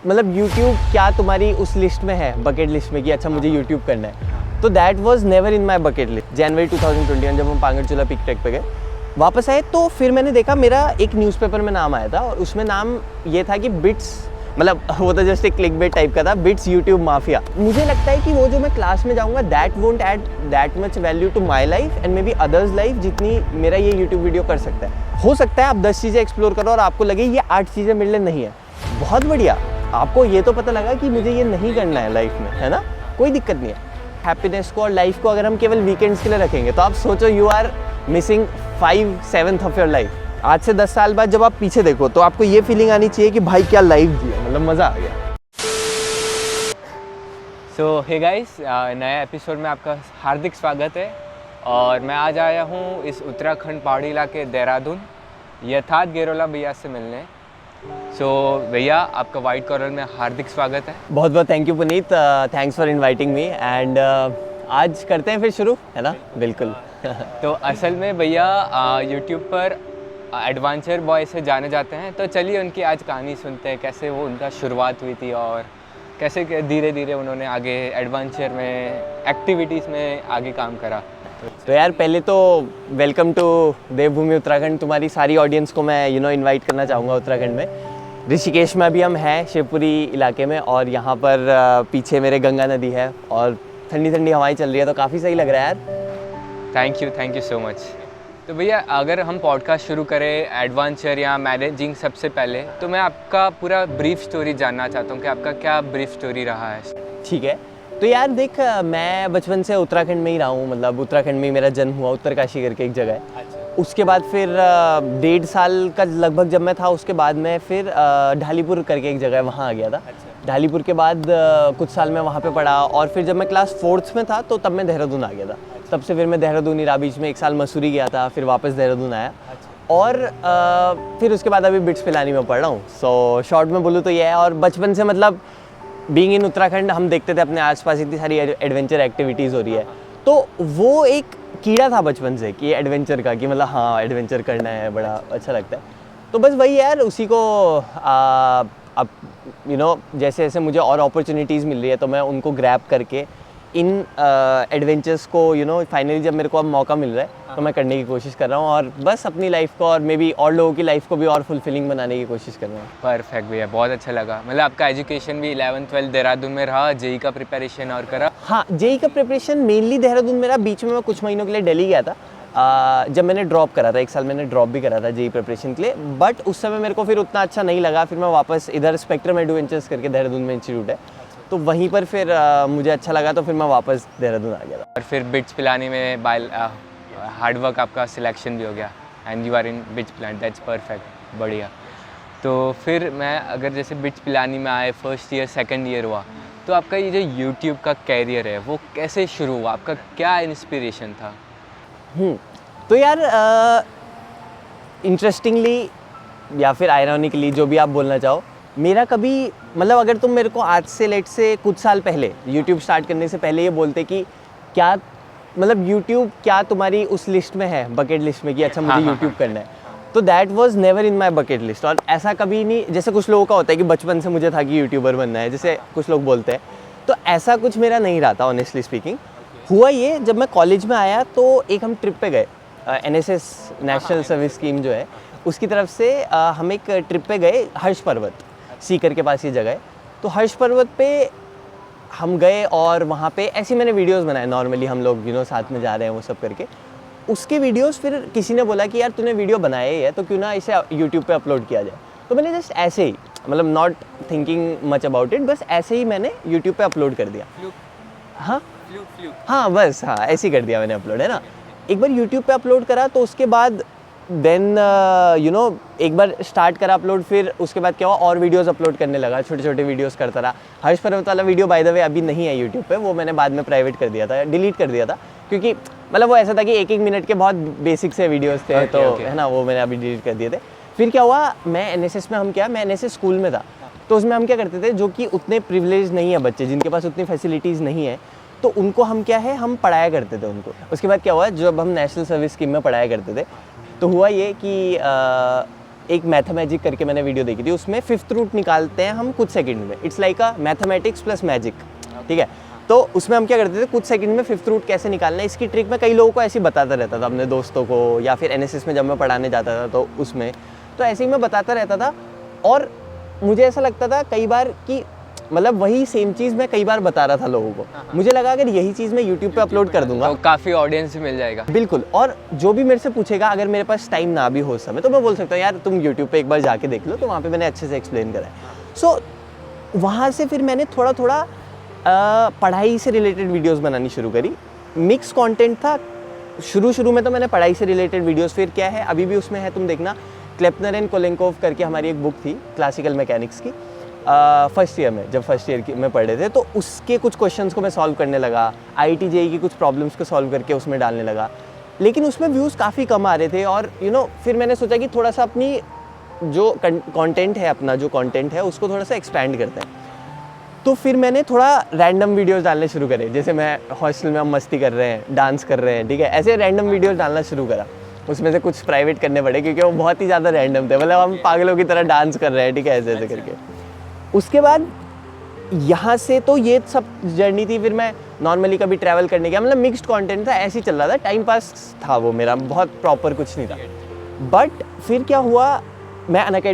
मतलब यूट्यूब क्या तुम्हारी उस लिस्ट में है, बकेट लिस्ट में, कि अच्छा मुझे यूट्यूब करना है, तो that was never in my bucket list. जनवरी 2021 जब हम पांगड़चूला पीक ट्रैक पे गए, वापस आए तो फिर मैंने देखा मेरा एक न्यूज़पेपर में नाम आया था और उसमें नाम ये था कि बिट्स, मतलब वो तो जस्ट एक क्लिकबेट टाइप का था, बिट्स यूट्यूब माफिया। मुझे लगता है कि वो जो मैं क्लास में जाऊँगा that won't add that much value to my life and may be others life जितनी मेरा ये यूट्यूब वीडियो कर सकता है। हो सकता है आप 10 चीज़ें एक्सप्लोर करो और आपको लगे ये 8 चीज़ें मेरे लिए नहीं है, बहुत बढ़िया, आपको ये तो पता लगा कि मुझे ये नहीं करना है लाइफ में, है ना, कोई दिक्कत नहीं है। हैप्पीनेस को और लाइफ को अगर हम केवल वीकेंड्स के लिए रखेंगे तो आप सोचो you are missing 5/7 of your life. आज से 10 साल बाद जब आप पीछे देखो तो आपको ये फीलिंग आनी चाहिए कि भाई क्या लाइफ जी है, मतलब मज़ा आ गया। सो हे गाइस, नए एपिसोड में आपका हार्दिक स्वागत है। और मैं आज आया हूँ इस उत्तराखंड पहाड़ी इलाके देहरादून यथार्थ गेरोला भैया से मिलने। सो भैया, आपका वाइट कॉर्नर में हार्दिक स्वागत है। बहुत बहुत thank you Puneet, thanks for inviting me and आज करते हैं फिर शुरू, है ना, बिल्कुल। तो असल में भैया यूट्यूब पर एडवेंचर बॉय से जाने जाते हैं, तो चलिए उनकी आज कहानी सुनते हैं, कैसे वो उनका शुरुआत हुई थी और कैसे धीरे धीरे उन्होंने आगे एडवेंचर में, एक्टिविटीज़ में आगे काम करा। तो यार पहले तो वेलकम टू देवभूमि उत्तराखंड। तुम्हारी सारी ऑडियंस को मैं इनवाइट करना चाहूँगा उत्तराखंड में। ऋषिकेश में अभी हम हैं, शिवपुरी इलाके में, और यहाँ पर पीछे मेरे गंगा नदी है और ठंडी ठंडी हवाएं चल रही है, तो काफ़ी सही लग रहा है यार। Thank you so much. तो भैया, अगर हम पॉडकास्ट शुरू करें एडवेंचर या मैनेजिंग सबसे पहले, तो मैं आपका पूरा ब्रीफ स्टोरी जानना चाहता हूँ कि आपका क्या ब्रीफ स्टोरी रहा है। ठीक है, तो यार देख, मैं बचपन से उत्तराखंड में ही रहा हूँ, मतलब उत्तराखंड में ही मेरा जन्म हुआ, उत्तरकाशी करके एक जगह है। अच्छा। उसके बाद फिर 1.5 साल का लगभग जब मैं था, उसके बाद मैं फिर ढालीपुर करके एक जगह है, वहाँ आ गया था। अच्छा। ढालीपुर के बाद कुछ साल मैं वहाँ पे पढ़ा और फिर जब मैं क्लास 4th में था तो तब मैं देहरादून आ गया था। अच्छा। तब से फिर मैं देहरादून ही रहा, बीच में 1 साल मसूरी गया था, फिर वापस देहरादून आया। अच्छा। और फिर उसके बाद अभी बिट्स पिलानी में पढ़ रहा हूँ। सो शॉर्ट में बोलूँ तो ये है। और बचपन से मतलब बीइंग इन उत्तराखंड हम देखते थे अपने आसपास इतनी सारी एडवेंचर एक्टिविटीज़ हो रही है, तो वो एक कीड़ा था बचपन से कि एडवेंचर का, कि मतलब हाँ एडवेंचर करना है, बड़ा अच्छा लगता है। तो बस वही यार, उसी को अब जैसे जैसे मुझे और अपॉर्चुनिटीज़ मिल रही है तो मैं उनको ग्रैब करके इन एडवेंचर्स को फाइनली जब मेरे को अब मौका मिल रहा है तो मैं करने की कोशिश कर रहा हूँ, और बस अपनी लाइफ को और मे बी और लोगों की लाइफ को भी और फुलफिलिंग बनाने की कोशिश कर रहा हूँ। परफेक्ट भैया, बहुत अच्छा लगा। मतलब आपका एजुकेशन भी 11th-12th देहरादून में रहा, जेई का प्रिपरेशन और करा? हाँ, जेई का प्रिपरेशन मेनली देहरादून मेरा। बीच में मैं कुछ महीनों के लिए दिल्ली गया था, जब मैंने ड्रॉप करा था, 1 साल मैंने ड्रॉप भी करा था जेई प्रिपरेशन के लिए, बट उस समय मेरे को फिर उतना अच्छा नहीं लगा। फिर मैं वापस इधर स्पेक्ट्रम एडवेंचर्स करके देहरादून में इंस्टीट्यूट है, तो वहीं पर फिर मुझे अच्छा लगा, तो फिर मैं वापस देहरादून आ गया था। और फिर बिट्स पिलानी में हार्डवर्क आपका सिलेक्शन भी हो गया and you are in BITS Pilani, that's perfect, बढ़िया। तो फिर मैं अगर जैसे बिट्स पिलानी में आए, फर्स्ट ईयर सेकंड ईयर हुआ, तो आपका ये जो यूट्यूब का कैरियर है वो कैसे शुरू हुआ, आपका क्या इंस्पिरेशन था? तो यार इंटरेस्टिंगली या फिर आयरॉनिकली, जो भी आप बोलना चाहो, मेरा कभी मतलब अगर तुम मेरे को आज से लेट से कुछ साल पहले यूट्यूब स्टार्ट करने से पहले ये बोलते कि क्या मतलब यूट्यूब क्या तुम्हारी उस लिस्ट में है, बकेट लिस्ट में, कि अच्छा मुझे यूट्यूब करना है, तो that was never in my bucket list. और ऐसा कभी नहीं, जैसे कुछ लोगों का होता है कि बचपन से मुझे था कि यूट्यूबर बनना है, जैसे कुछ लोग बोलते हैं, तो ऐसा कुछ मेरा नहीं रहा था ऑनेस्टली स्पीकिंग। हुआ ये, जब मैं कॉलेज में आया तो एक हम ट्रिप पे गए, NSS नेशनल सर्विस स्कीम जो है उसकी तरफ से हम एक ट्रिप पे गए हर्ष पर्वत, सीकर के पास ये जगह है। तो हर्ष पर्वत पे हम गए और वहाँ पे ऐसे मैंने वीडियोस बनाए, नॉर्मली हम लोग साथ में जा रहे हैं वो सब करके। उसके वीडियोस फिर किसी ने बोला कि यार तूने वीडियो बनाए है तो क्यों ना इसे यूट्यूब पे अपलोड किया जाए। तो मैंने जस्ट ऐसे ही, मतलब not thinking much about it, बस ऐसे ही मैंने यूट्यूब पे अपलोड कर दिया। हाँ बस, हाँ ऐसे ही कर दिया मैंने अपलोड, है ना। एक बार यूट्यूब पे अपलोड करा तो उसके बाद देन एक बार स्टार्ट करा अपलोड, फिर उसके बाद क्या हुआ, और वीडियोस अपलोड करने लगा, छोटे छोटे वीडियोस करता रहा। हर्ष पर्वत वाला वीडियो बाय द वे अभी नहीं है यूट्यूब पे, वो मैंने बाद में प्राइवेट कर दिया था, डिलीट कर दिया था, क्योंकि मतलब वो ऐसा था कि 1-1 मिनट के बहुत बेसिक से वीडियोस थे, तो है ना, वो मैंने अभी डिलीट कर दिए थे। फिर क्या हुआ, मैं NSS में मैं NSS स्कूल में था, तो उसमें हम क्या करते थे, जो कि उतने प्रिविलेज नहीं है बच्चे, जिनके पास उतनी फैसिलिटीज़ नहीं है, तो उनको हम क्या है, हम पढ़ाया करते थे उनको। उसके बाद क्या हुआ, जब हम नेशनल सर्विस स्कीम में पढ़ाया करते थे, तो हुआ ये कि एक मैथमेजिक करके मैंने वीडियो देखी थी, उसमें 5th रूट निकालते हैं हम कुछ सेकंड में। It's like a mathematics plus magic, ठीक है। तो उसमें हम क्या करते थे, कुछ सेकंड में 5th रूट कैसे निकालना है, इसकी ट्रिक मैं कई लोगों को ऐसे ही बताता रहता था, अपने दोस्तों को, या फिर एनएसएस में जब मैं पढ़ाने जाता था तो उसमें, तो ऐसे ही मैं बताता रहता था। और मुझे ऐसा लगता था कई बार कि मतलब वही सेम चीज़ मैं कई बार बता रहा था लोगों को। मुझे लगा अगर यही चीज़ मैं यूट्यूब पे अपलोड कर दूंगा तो काफ़ी ऑडियंस मिल जाएगा। बिल्कुल, और जो भी मेरे से पूछेगा, अगर मेरे पास टाइम ना भी हो उस समय, तो मैं बोल सकता हूँ यार तुम यूट्यूब पे एक बार जाके देख लो, तो वहाँ पे मैंने अच्छे से एक्सप्लेन करा है। सो वहाँ से फिर मैंने थोड़ा थोड़ा पढ़ाई से रिलेटेड वीडियोस बनानी शुरू करी। मिक्स कंटेंट था शुरू में, तो मैंने पढ़ाई से रिलेटेड वीडियोस, फिर क्या है अभी भी उसमें है, तुम देखना, क्लेपनर एंड कोलेंकोव करके हमारी एक बुक थी क्लासिकल मैकेनिक्स की, फर्स्ट ईयर में, जब फर्स्ट ईयर में पढ़ रहे थे, तो उसके कुछ क्वेश्चंस को मैं सॉल्व करने लगा, IIT JEE की कुछ प्रॉब्लम्स को सॉल्व करके उसमें डालने लगा। लेकिन उसमें व्यूज़ काफ़ी कम आ रहे थे, और फिर मैंने सोचा कि थोड़ा सा अपनी जो कंटेंट है, अपना जो कंटेंट है उसको थोड़ा सा एक्सपैंड करते हैं। तो फिर मैंने थोड़ा रैंडम वीडियोस डालने शुरू करे, जैसे मैं हॉस्टल में हम मस्ती कर रहे हैं, डांस कर रहे हैं, ठीक है, ऐसे रैंडम वीडियोस डालना शुरू करा। उसमें से कुछ प्राइवेट करने पड़े क्योंकि वो बहुत ही ज़्यादा रैंडम थे, मतलब हम पागलों की तरह डांस कर रहे हैं, ठीक है, ऐसे ऐसे करके। उसके बाद यहाँ से तो ये सब जर्नी थी। फिर मैं नॉर्मली कभी ट्रैवल करने गया, मतलब मिक्स्ड कंटेंट था, ऐसे ही चल रहा था, टाइम पास था वो मेरा, बहुत प्रॉपर कुछ नहीं था। बट फिर क्या हुआ,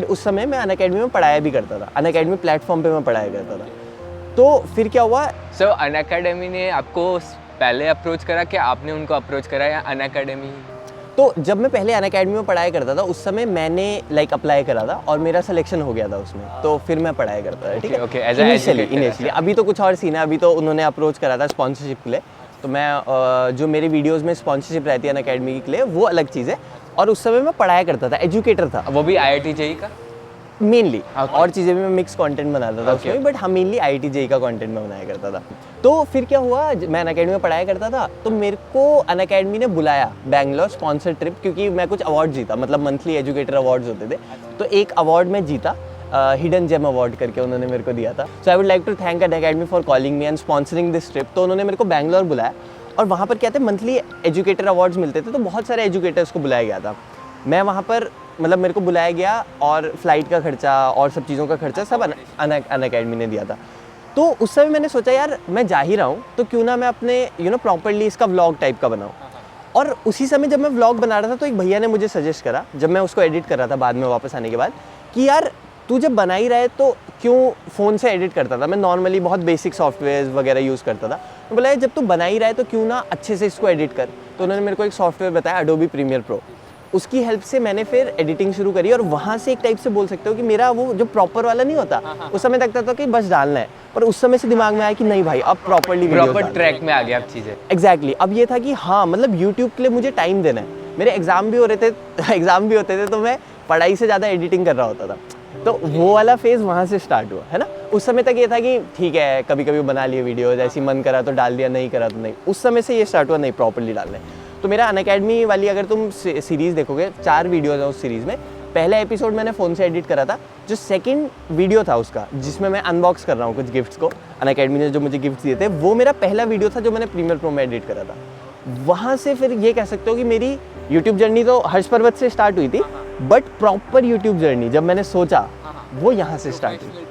उस समय मैं अनअकैडमी में पढ़ाया भी करता था, अनअकैडमी प्लेटफॉर्म पे मैं पढ़ाया करता था। तो फिर क्या हुआ, सो अनअकैडमी ने आपको पहले अप्रोच करा कि आपने उनको अप्रोच करा, या अनअकैडमी? तो जब मैं पहले अनअकैडमी में पढ़ाया करता था, उस समय मैंने अप्लाई करा था और मेरा सिलेक्शन हो गया था उसमें, तो फिर मैं पढ़ाया करता था, ठीक है। ओके, एज अ इनिशियली अभी तो कुछ और सीन है, अभी तो उन्होंने अप्रोच करा था स्पॉन्सरशिप के लिए, तो मैं जो मेरी वीडियोस में स्पॉन्सरशिप रहती है अनअकैडमी के लिए, वो अलग चीज़ है। और उस समय मैं पढ़ाया करता था, एजुकेटर था, वो भी IIT JEE का मेनली। और चीज़ें भी मैं मिक्स कंटेंट बनाता था उसमें, बट हम मेनली IIT JEE का कंटेंट में बनाया करता था। तो फिर क्या हुआ, मैं अनअकैडमी में पढ़ाया करता था, तो मेरे को अनअकैडमी ने बुलाया बैंगलोर स्पॉन्सर ट्रिप, क्योंकि मैं कुछ अवार्ड जीता, मतलब मंथली एजुकेटर अवार्ड्स होते थे, तो एक अवार्ड में जीता, हिडन जेम अवार्ड करके उन्होंने मेरे को दिया था। So I would like to thank Unacademy for calling me and sponsoring this trip. तो उन्होंने मेरे को बैंगलोर बुलाया, और वहाँ पर क्या थे, मंथली एजुकेटर अवार्ड्स मिलते थे, तो बहुत सारे एजुकेटर्स को बुलाया गया था। मैं वहाँ पर, मतलब मेरे को बुलाया गया, और फ्लाइट का खर्चा और सब चीज़ों का खर्चा सब अनअकैडमी ने दिया था। तो उस समय मैंने सोचा यार मैं जा ही रहा हूँ, तो क्यों ना मैं अपने प्रॉपर्ली इसका व्लॉग टाइप का बनाऊँ। और उसी समय जब मैं व्लॉग बना रहा था, तो एक भैया ने मुझे सजेस्ट करा, जब मैं उसको एडिट कर रहा था बाद में वापस आने के बाद, कि यार तू जब बना ही रहा है तो क्यों फ़ोन से एडिट करता था। मैं नॉर्मली बहुत बेसिक सॉफ्टवेयर वगैरह यूज़ करता था, तो बोला जब तू बना ही रहा है तो क्यों ना अच्छे से इसको एडिट कर। तो उन्होंने मेरे को एक सॉफ्टवेयर बताया, एडोबी प्रीमियर प्रो, उसकी हेल्प से मैंने फिर एडिटिंग शुरू करी। और वहाँ से एक टाइप से बोल सकते हो कि मेरा वो जो प्रॉपर वाला नहीं होता, उस समय लगता था कि बस डालना है, पर उस समय से दिमाग में आया कि नहीं भाई, अब प्रॉपर्ली प्रॉपर ट्रैक में आ गया अब चीज़ें। एग्जैक्टली, अब ये था कि हाँ, मतलब यूट्यूब के लिए मुझे टाइम देना है। मेरे एग्ज़ाम भी होते थे, तो मैं पढ़ाई से ज़्यादा एडिटिंग कर रहा होता था। तो वो वाला फेज़ वहाँ से स्टार्ट हुआ, है ना। उस समय तक ये था कि ठीक है, कभी कभी बना लिए वीडियोज़, ऐसी मन करा तो डाल दिया, नहीं करा तो नहीं। उस समय से ये स्टार्ट हुआ, नहीं प्रॉपर्ली डालना है। तो मेरा अनअकैडमी वाली अगर तुम सीरीज़ देखोगे, 4 वीडियोज़ है उस सीरीज़ में। पहला एपिसोड मैंने फ़ोन से एडिट करा था, जो सेकंड वीडियो था उसका, जिसमें मैं अनबॉक्स कर रहा हूँ कुछ गिफ्ट्स को, अनअकैडमी ने जो मुझे गिफ्ट्स दिए थे, वो मेरा पहला वीडियो था जो मैंने प्रीमियर प्रो में एडिट करा था। वहाँ से फिर ये कह सकते हो कि मेरी यूट्यूब जर्नी तो हर्ष पर्वत से स्टार्ट हुई थी, बट प्रॉपर यूट्यूब जर्नी जब मैंने सोचा, वो यहाँ से स्टार्ट हुई,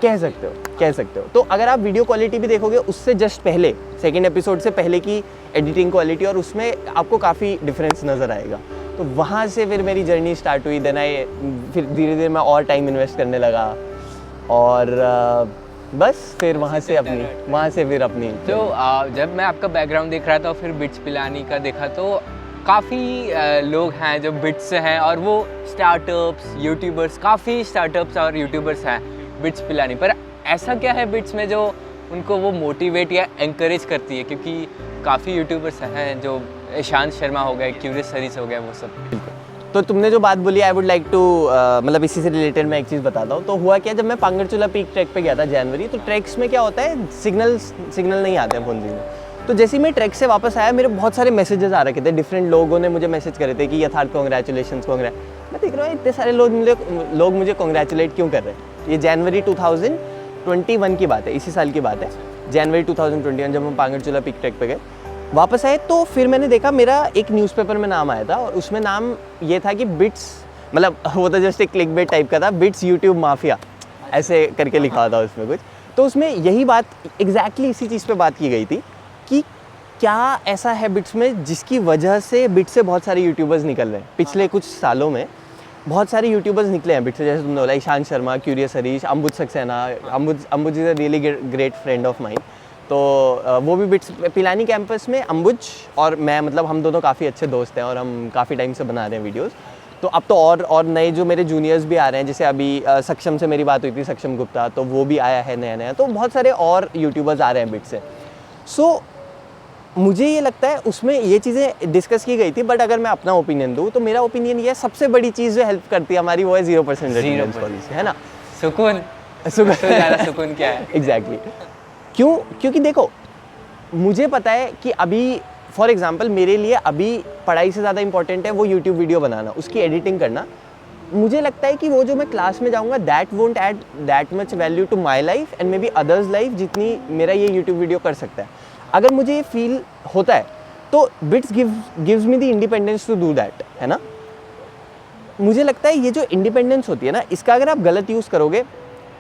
कह सकते हो। तो अगर आप वीडियो क्वालिटी भी देखोगे, उससे जस्ट पहले, सेकंड एपिसोड से पहले की एडिटिंग क्वालिटी, और उसमें आपको काफ़ी डिफरेंस नज़र आएगा। तो वहाँ से फिर मेरी जर्नी स्टार्ट हुई। देन फिर धीरे धीरे मैं और टाइम इन्वेस्ट करने लगा, और बस फिर वहाँ से फिर अपनी। तो जब मैं आपका बैकग्राउंड देख रहा था, फिर बिट्स पिलानी का देखा, तो काफ़ी लोग हैं जो बिट्स से हैं, और वो स्टार्टअप्स, यूट्यूबर्स, काफ़ी स्टार्टअप्स और यूट्यूबर्स हैं बिट्स पिलानी। पर ऐसा क्या है बिट्स में जो उनको वो मोटिवेट या एनकरेज करती है? क्योंकि काफ़ी यूट्यूबर्स हैं, जो ईशांत शर्मा हो गए, क्यूरियस सरीस हो गए, वो सब। तो तुमने जो बात बोली, आई वुड लाइक टू, मतलब इसी से रिलेटेड मैं एक चीज़ बताता हूँ। तो हुआ क्या, जब मैं पांगरचूला पीक ट्रैक पे गया था जनवरी, तो ट्रैक्स में क्या होता है, सिग्नल नहीं आते हैं फोन में। तो जैसे ही मैं ट्रैक से वापस आया, मेरे बहुत सारे मैसेजेस आ रखे थे, डिफरेंट लोगों ने मुझे मैसेज करे थे कि यथार्थ कॉन्ग्रेचुलेशंस। मैं देख रहा हूँ इतने सारे लोग मुझे कॉन्ग्रेचुलेट क्यों कर रहे हैं। ये जनवरी 2021 की बात है, इसी साल की बात है, जनवरी 2021, जब हम पांगरचूला पीक ट्रैक पे गए, वापस आए, तो फिर मैंने देखा मेरा एक न्यूज़पेपर में नाम आया था, और उसमें नाम ये था कि बिट्स मतलब वो तो जस्ट एक क्लिकबेट टाइप का था, बिट्स यूट्यूब माफिया ऐसे करके लिखा था उसमें कुछ। तो उसमें यही बात एग्जैक्टली इसी चीज़ पे बात की गई थी कि क्या ऐसा है बिट्स में जिसकी वजह से बिट्स से बहुत सारे यूट्यूबर्स निकल रहे हैं। पिछले कुछ सालों में बहुत सारे यूट्यूबर्स निकले हैं बिट्स से, जैसे तुमने बोला Ishant Sharma, curious Harish, Ambuj Saxena. Ambuj is a really great friend of mine. तो वो भी बिट्स पिलानी कैंपस में अंबुज और मैं, मतलब हम दोनों काफ़ी अच्छे दोस्त हैं और हम काफ़ी टाइम से बना रहे हैं वीडियोस। तो अब तो और नए जो मेरे जूनियर्स भी आ रहे हैं, जैसे अभी सक्षम से मेरी बात हुई थी, सक्षम गुप्ता, तो वो भी आया है नया नया। तो बहुत सारे और यूट्यूबर्स आ रहे हैं बिट्स से। सो मुझे ये लगता है उसमें ये चीज़ें डिस्कस की गई थी। बट अगर मैं अपना ओपिनियन दूँ तो मेरा ओपिनियन ये है, सबसे बड़ी चीज़ जो हेल्प करती है हमारी वो है 0% अटेंडेंस पॉलिसी, है ना। सुकून ज़्यादा सुकून क्या है? एग्जैक्टली क्योंकि देखो मुझे पता है कि अभी फॉर एग्जांपल मेरे लिए अभी पढ़ाई से ज़्यादा इंपॉर्टेंट है वो यूट्यूब वीडियो बनाना, उसकी एडिटिंग करना। मुझे लगता है कि वो जो मैं क्लास में जाऊँगा that won't add that much value to my life and may be others life जितनी मेरा ये यूट्यूब वीडियो कर सकता है। अगर मुझे ये फील होता है तो BITS gives me the independence to do that, है ना। मुझे लगता है ये जो इंडिपेंडेंस होती है ना, इसका अगर आप गलत यूज़ करोगे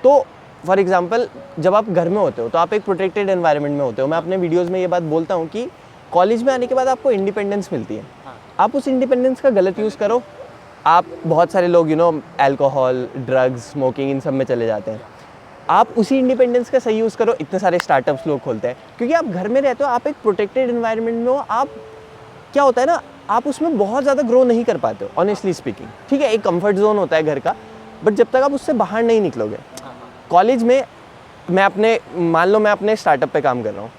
तो फॉर एग्जांपल जब आप घर में होते हो तो आप एक प्रोटेक्टेड एनवायरनमेंट में होते हो। मैं अपने वीडियोस में ये बात बोलता हूँ कि कॉलेज में आने के बाद आपको इंडिपेंडेंस मिलती है, आप उस इंडिपेंडेंस का गलत यूज़ करो, आप बहुत सारे लोग अल्कोहल, ड्रग्स, स्मोकिंग इन सब में चले जाते हैं। आप उसी इंडिपेंडेंस का सही यूज़ करो। इतने सारे स्टार्टअप्स लोग खोलते हैं क्योंकि आप घर में रहते हो, आप एक प्रोटेक्टेड एनवायरनमेंट में हो। आप क्या होता है ना, आप उसमें बहुत ज़्यादा ग्रो नहीं कर पाते हो ऑनेस्टली स्पीकिंग। ठीक है, एक कंफर्ट जोन होता है घर का, बट जब तक आप उससे बाहर नहीं निकलोगे। कॉलेज में मान लो मैं अपने स्टार्टअप पे काम कर रहा हूँ,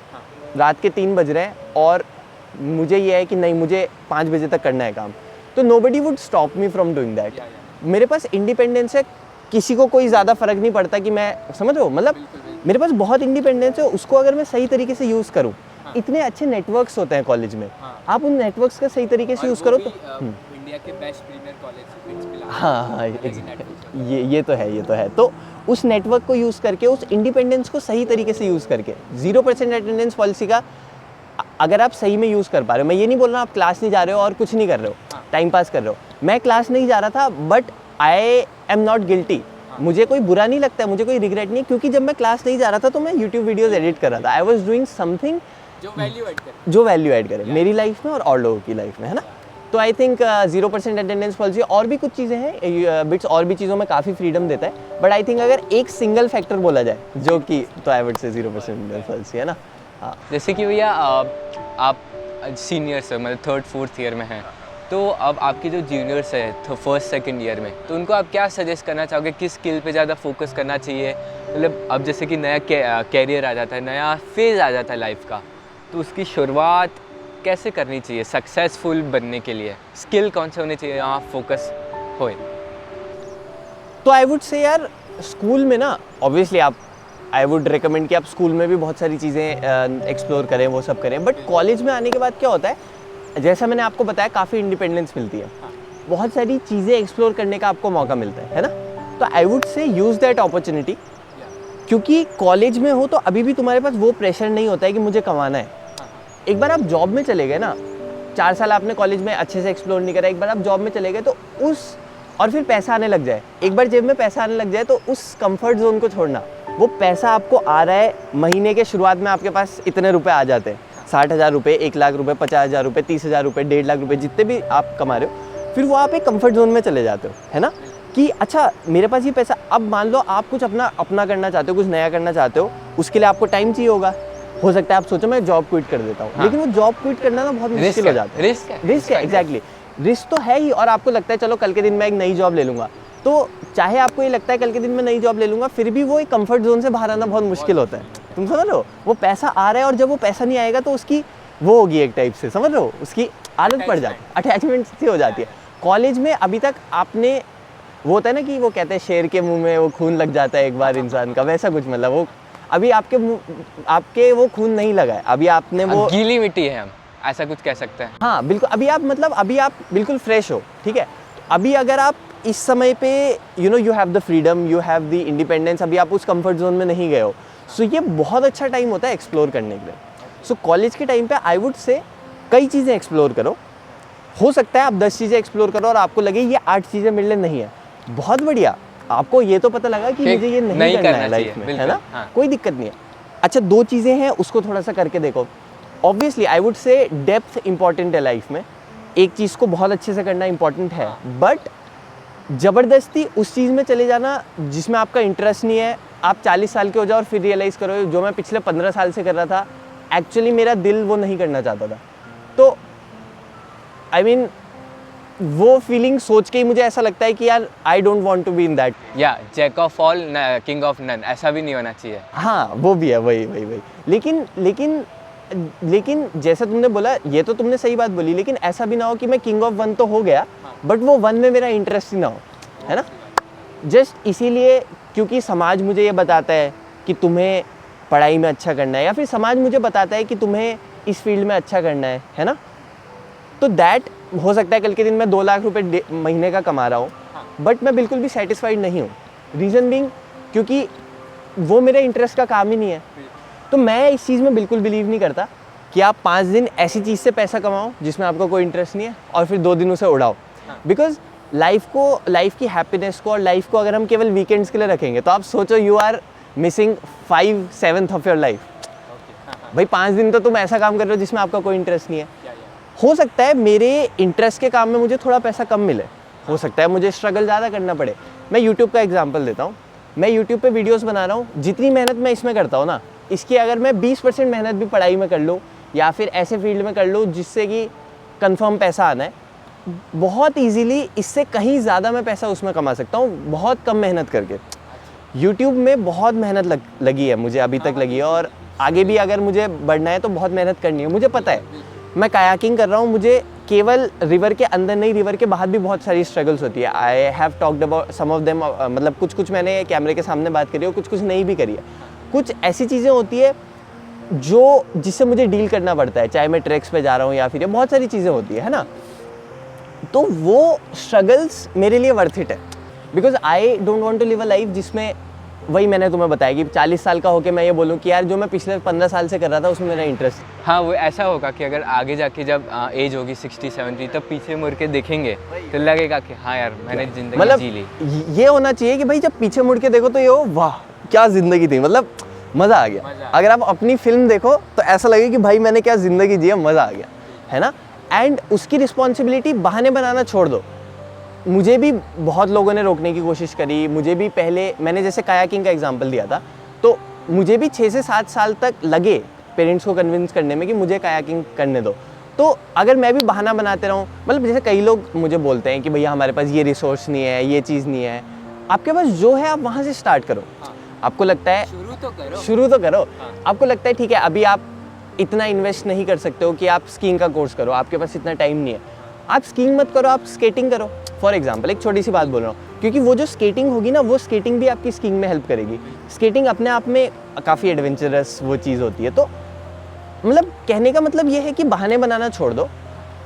रात के 3 बज रहे हैं और मुझे ये है कि नहीं मुझे 5 बजे तक करना है काम, तो nobody would stop me from doing that. मेरे पास इंडिपेंडेंस है, किसी को कोई ज़्यादा फ़र्क नहीं पड़ता कि मैं, समझ रहे हो, मतलब मेरे पास बहुत इंडिपेंडेंस है। उसको अगर मैं सही तरीके से यूज़ करूँ, इतने अच्छे नेटवर्क्स होते हैं कॉलेज में, आप उन नेटवर्क्स का सही तरीके से यूज़ करो तो इंडिया के बेस्ट प्रीमियर कॉलेज। हाँ, ये तो है। तो उस नेटवर्क को यूज़ करके, उस इंडिपेंडेंस को सही तरीके से यूज़ करके, 0% अटेंडेंस पॉलिसी का अगर आप सही में यूज़ कर पा रहे हो, मैं ये नहीं बोल रहा आप क्लास नहीं जा रहे हो और कुछ नहीं कर रहे हो, टाइम पास कर रहे हो। मैं क्लास नहीं जा रहा था but I am not guilty, मुझे कोई बुरा नहीं लगता है, मुझे कोई रिग्रेट नहीं, क्योंकि जब मैं क्लास नहीं जा रहा था तो मैं यूट्यूब वीडियोज़ एडिट कर रहा था। आई वॉज डूइंग समथिंग जो वैल्यू ऐड करे मेरी लाइफ में और लोगों की लाइफ में, है ना। तो आई थिंक 0% अटेंडेंस पॉलिसी, और भी कुछ चीज़ें हैं, बिट्स और भी चीज़ों में काफ़ी फ्रीडम देता है। बट आई थिंक अगर एक सिंगल फैक्टर बोला जाए जो कि, तो आई वुड से 0% अटेंडेंस पॉलिसी, है ना। हाँ, जैसे कि भैया आप सीनियर्स है, मतलब 3rd 4th ईयर में हैं, तो अब आपके जो जूनियर्स है 1st 2nd ईयर में, तो उनको आप क्या सजेस्ट करना चाहोगे, किस स्किल पे ज़्यादा फोकस करना चाहिए? मतलब अब जैसे कि नया कैरियर आ जाता है, नया फेज़ आ जाता है लाइफ का, तो उसकी शुरुआत कैसे करनी चाहिए सक्सेसफुल बनने के लिए? स्किल कौन से होने चाहिए यहाँ फोकस होए? तो आई वुड से यार स्कूल में ना, ऑब्वियसली आई वुड रिकमेंड कि आप स्कूल में भी बहुत सारी चीज़ें एक्सप्लोर करें, वो सब करें। बट कॉलेज में आने के बाद क्या होता है, जैसा मैंने आपको बताया, काफ़ी इंडिपेंडेंस मिलती है, बहुत सारी चीज़ें एक्सप्लोर करने का आपको मौका मिलता है ना। तो आई वुड से यूज़ दैट अपॉर्चुनिटी, क्योंकि कॉलेज में हो तो अभी भी तुम्हारे पास वो प्रेशर नहीं होता है कि मुझे कमाना है। एक बार आप जॉब में चले गए ना, 4 साल आपने कॉलेज में अच्छे से एक्सप्लोर नहीं करा, एक बार आप जॉब में चले गए तो और फिर पैसा आने लग जाए, एक बार जेब में पैसा आने लग जाए तो उस कंफर्ट जोन को छोड़ना। वो पैसा आपको आ रहा है, महीने के शुरुआत में आपके पास इतने रुपए आ जाते हैं, 60,000 रुपये, 1 लाख रुपये, 50,000 रुपये, 30,000 रुपये, 1.5 लाख रुपये, जितने भी आप कमा रहे हो, फिर वो आप एक कंफर्ट जोन में चले जाते हो, है ना, कि अच्छा मेरे पास ये पैसा। अब मान लो आप कुछ अपना करना चाहते हो, कुछ नया करना चाहते हो, उसके लिए आपको टाइम चाहिए होगा। हो सकता है आप सोचो मैं जॉब क्विट कर देता हूँ, लेकिन वो जॉब क्विट करना ना बहुत मुश्किल हो जाता है। रिस्क है, एग्जैक्टली, रिस्क तो है ही। और आपको लगता है चलो कल के दिन मैं एक नई जॉब ले लूँगा, तो चाहे आपको ये लगता है कल के दिन मैं नई जॉब ले लूँगा, फिर भी वो एक कंफर्ट जोन से बाहर आना बहुत मुश्किल होता है। तुम समझ रहे हो, वो पैसा आ रहा है और जब वो पैसा नहीं आएगा तो उसकी वो होगी एक टाइप से, समझ रहे हो, उसकी आदत पड़ जाती है, अटैचमेंट सी हो जाती है। कॉलेज में अभी तक आपने, वो होता है ना कि वो कहते हैं शेर के मुंह में वो खून लग जाता है एक बार इंसान का, वैसा कुछ, मतलब वो अभी आपके वो खून नहीं लगा है, अभी आपने वो गीली मिट्टी है, हम ऐसा कुछ कह सकते हैं। हाँ बिल्कुल, अभी आप बिल्कुल फ्रेश हो, ठीक है। अभी अगर आप इस समय पे you have the freedom, you have the independence, अभी आप उस कंफर्ट जोन में नहीं गए हो, सो ये बहुत अच्छा टाइम होता है एक्सप्लोर करने के लिए। सो कॉलेज के टाइम पे आई वुड से कई चीज़ें एक्सप्लोर करो। हो सकता है आप 10 चीज़ें एक्सप्लोर करो और आपको लगे ये 8 चीज़ें मेरे लिए नहीं है, बहुत बढ़िया, आपको ये तो पता लगा कि मुझे ये नहीं करना है लाइफ में, है ना, कोई दिक्कत नहीं है। अच्छा 2 चीज़ें हैं, उसको थोड़ा सा करके देखो। ऑब्वियसली आई वुड से डेप्थ इंपॉर्टेंट है लाइफ में, एक चीज़ को बहुत अच्छे से करना इंपॉर्टेंट है, बट ज़बरदस्ती उस चीज़ में चले जाना जिसमें आपका इंटरेस्ट नहीं है, आप 40 साल के हो जाओ और फिर रियलाइज़ करो जो मैं पिछले 15 साल से कर रहा था, एक्चुअली मेरा दिल वो नहीं करना चाहता था। तो आई मीन वो फीलिंग सोच के ही मुझे ऐसा लगता है कि यार I don't want to be in that. या jack of all king of none, ऐसा भी नहीं होना चाहिए। हाँ वो भी है, वही। लेकिन जैसा तुमने बोला, ये तो तुमने सही बात बोली, लेकिन ऐसा भी ना हो कि मैं किंग ऑफ वन तो हो गया बट वो वन में मेरा इंटरेस्ट ही ना हो, है ना। जस्ट इसीलिए क्योंकि समाज मुझे ये बताता है कि तुम्हें पढ़ाई में अच्छा करना है, या फिर समाज मुझे बताता है कि तुम्हें इस फील्ड में अच्छा करना है ना। तो दैट हो सकता है कल के दिन मैं 2 लाख रुपए महीने का कमा रहा हूँ, बट मैं बिल्कुल भी सेटिस्फाइड नहीं हूँ। रीज़न बीइंग क्योंकि वो मेरे इंटरेस्ट का काम ही नहीं है। तो मैं इस चीज़ में बिल्कुल बिलीव नहीं करता कि आप 5 दिन ऐसी चीज़ से पैसा कमाओ जिसमें आपका कोई इंटरेस्ट नहीं है और फिर 2 दिन उसे उड़ाओ। बिकॉज लाइफ की हैप्पीनेस को और लाइफ को अगर हम केवल वीकेंड्स के लिए रखेंगे तो आप सोचो you are missing 5/7 of your life. भाई 5 दिन तो तुम ऐसा काम कर रहे हो जिसमें आपका कोई इंटरेस्ट नहीं है। हो सकता है मेरे इंटरेस्ट के काम में मुझे थोड़ा पैसा कम मिले, हो सकता है मुझे स्ट्रगल ज़्यादा करना पड़े। मैं यूट्यूब का एग्जांपल देता हूँ, मैं यूट्यूब पे वीडियोस बना रहा हूँ, जितनी मेहनत मैं इसमें करता हूँ ना, इसकी अगर मैं 20% मेहनत भी पढ़ाई में कर लूँ या फिर ऐसे फील्ड में कर लूँ जिससे कि कंफर्म पैसा आना है, बहुत ईजीली इससे कहीं ज़्यादा मैं पैसा उसमें कमा सकता हूँ बहुत कम मेहनत करके। यूट्यूब में बहुत मेहनत लगी है मुझे, अभी तक लगी है, और आगे भी अगर मुझे बढ़ना है तो बहुत मेहनत करनी है। मुझे पता है मैं कायाकिंग कर रहा हूँ, मुझे केवल रिवर के अंदर नहीं, रिवर के बाहर भी बहुत सारी स्ट्रगल्स होती है। I have talked about some of them, मतलब कुछ मैंने कैमरे के सामने बात करी है, कुछ नहीं भी करी है। कुछ ऐसी चीज़ें होती है जिससे मुझे डील करना पड़ता है, चाहे मैं ट्रैक्स पे जा रहा हूँ या फिर बहुत सारी चीज़ें होती है ना। तो वो स्ट्रगल्स मेरे लिए वर्थ इट है, because I don't want to live a life जिसमें, वही मैंने तुम्हें बताया कि 40 साल का होकर मैं ये बोलूँ कि यार जो मैं पिछले 15 साल से कर रहा था उसमें मेरा इंटरेस्ट। हाँ वो ऐसा होगा कि अगर आगे जाके जब एज होगी 60-70 तब पीछे मुड़ के देखेंगे तो लगेगा कि हाँ यार मैंने ज़िंदगी मतलब जी ली। ये होना चाहिए कि भाई जब पीछे मुड़ के देखो तो ये हो वाह क्या ज़िंदगी थी, मतलब मज़ा आ गया। अगर आप अपनी फिल्म देखो तो ऐसा लगे कि भाई मैंने क्या ज़िंदगी जी है, मज़ा आ गया, है ना। एंड उसकी रिस्पॉन्सिबिलिटी बहाने बनाना छोड़ दो। मुझे भी बहुत लोगों ने रोकने की कोशिश करी, मुझे भी पहले, मैंने जैसे कायाकिंग का एग्जांपल दिया था, तो मुझे भी 6 से 7 साल तक लगे पेरेंट्स को कन्विंस करने में कि मुझे कायाकिंग करने दो। तो अगर मैं भी बहाना बनाते रहूँ, मतलब जैसे कई लोग मुझे बोलते हैं कि भैया हमारे पास ये रिसोर्स नहीं है, ये चीज़ नहीं है, आपके पास जो है आप वहाँ से स्टार्ट करो। आपको लगता है शुरू तो करो। आपको लगता है ठीक है अभी आप इतना इन्वेस्ट नहीं कर सकते हो कि आप स्कीइंग का कोर्स करो, आपके पास इतना टाइम नहीं है, आप स्कीइंग मत करो, आप स्केटिंग करो। फॉर एग्जाम्पल एक छोटी सी बात बोल रहा हूँ, क्योंकि वो जो स्केटिंग होगी ना, वो स्केटिंग भी आपकी स्कीइंग में हेल्प करेगी। स्केटिंग अपने आप में काफ़ी एडवेंचरस वो चीज़ होती है। तो मतलब कहने का मतलब ये है कि बहाने बनाना छोड़ दो।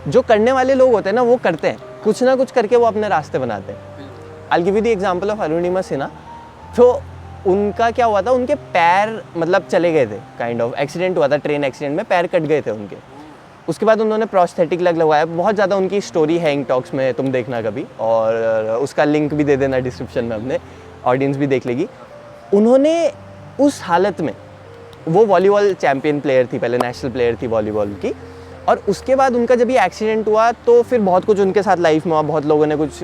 जो करने वाले लोग होते हैं ना वो करते हैं, कुछ ना कुछ करके वो अपने रास्ते बनाते हैं। I give you the example of Arunima Sinha. तो उनका क्या हुआ था, उनके पैर मतलब चले गए थे, काइंड ऑफ एक्सीडेंट हुआ था, ट्रेन एक्सीडेंट में पैर कट गए थे उनके। उसके बाद उन्होंने प्रोस्थेटिक लगवाया। बहुत ज़्यादा उनकी स्टोरी है हैंग टॉक्स में, तुम देखना कभी, और उसका लिंक भी दे देना डिस्क्रिप्शन में, अपने ऑडियंस भी देख लेगी। उन्होंने उस हालत में, वो वॉलीबॉल चैम्पियन प्लेयर थी, पहले नेशनल प्लेयर थी वॉलीबॉल की, और उसके बाद उनका जब ये एक्सीडेंट हुआ तो फिर बहुत कुछ उनके साथ लाइफ में हुआ। बहुत लोगों ने कुछ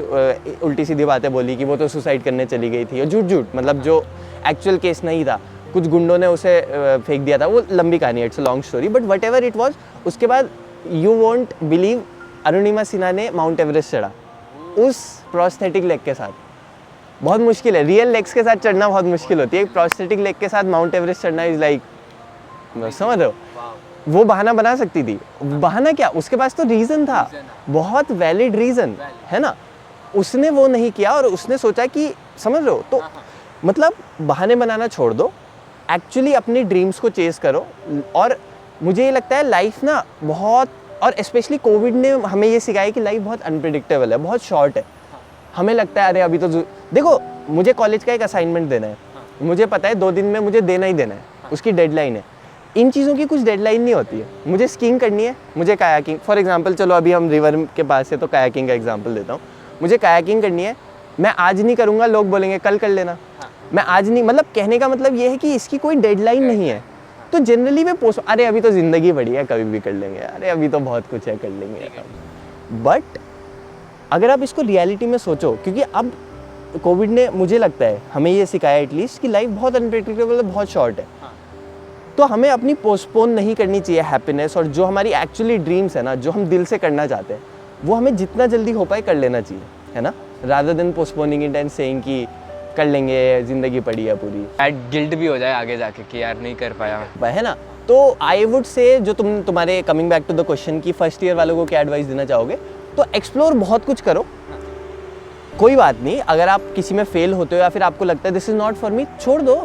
उल्टी सीधी बातें बोली कि वो तो सुसाइड करने चली गई थी, और झूठ मतलब जो एक्चुअल केस नहीं था, कुछ गुंडों ने उसे फेंक दिया था। वो लंबी कहानी है, it's a long story, but what ever it was. उसके बाद you won't believe Arunima Sinha ने माउंट एवरेस्ट चढ़ा उस प्रोस्थेटिक लेग के साथ। बहुत मुश्किल है, रियल लेग्स के साथ चढ़ना बहुत मुश्किल होती है, एक प्रोस्थेटिक लेग के साथ माउंट एवरेस्ट चढ़ना इज़ लाइक, समझ रहे हो। वो बहाना बना सकती थी, बहाना क्या, उसके पास तो रीज़न था, बहुत वैलिड रीज़न है ना। उसने वो नहीं किया और उसने सोचा कि, समझ रहे हो। तो मतलब बहाने बनाना छोड़ दो, एक्चुअली अपनी ड्रीम्स को चेस करो। और मुझे ये लगता है लाइफ ना बहुत, और स्पेशली कोविड ने हमें ये सिखाया कि लाइफ बहुत अनप्रिडिक्टेबल है, बहुत शॉर्ट है। हमें लगता है अरे अभी तो देखो, मुझे कॉलेज का एक असाइनमेंट देना है, मुझे पता है 2 दिन में मुझे देना ही देना है, उसकी डेडलाइन है। इन चीज़ों की कुछ डेडलाइन नहीं होती है। मुझे स्कीइंग करनी है, मुझे कायाकिंग, फॉर एग्जांपल चलो अभी हम रिवर के पास है तो कायाकिंग का एग्जांपल देता हूँ। मुझे कायाकिंग करनी है, मैं आज नहीं करूँगा, लोग बोलेंगे कल कर लेना। मैं आज नहीं, मतलब कहने का मतलब ये है कि इसकी कोई डेडलाइन नहीं है। तो जनरली मैं अरे अभी तो ज़िंदगी बड़ी है, कभी भी कर लेंगे, अरे अभी तो बहुत कुछ है, कर लेंगे। बट अगर आप इसको रियलिटी में सोचो, क्योंकि अब कोविड ने मुझे लगता है हमें ये सिखाया एटलीस्ट कि लाइफ बहुत अनप्रेडिक्टेबल है, बहुत शॉर्ट है। तो हमें अपनी पोस्टपोन नहीं करनी चाहिए हैप्पीनेस, और जो हमारी एक्चुअली ड्रीम्स है ना, जो हम दिल से करना चाहते हैं, वो हमें जितना जल्दी हो पाए कर लेना चाहिए, है ना, rather than postponing it and saying कि कर लेंगे, ज़िंदगी पड़ी है पूरी। एट गिल्ट भी हो जाए आगे जाके कि यार नहीं कर पाया, है ना। तो आई वुड से जो तुम्हारे coming back to the question कि फर्स्ट ईयर वालों को क्या एडवाइस देना चाहोगे, तो एक्सप्लोर बहुत कुछ करो। कोई बात नहीं, अगर आप किसी में फेल होते हो या फिर आपको लगता है this is not for me, छोड़ दो,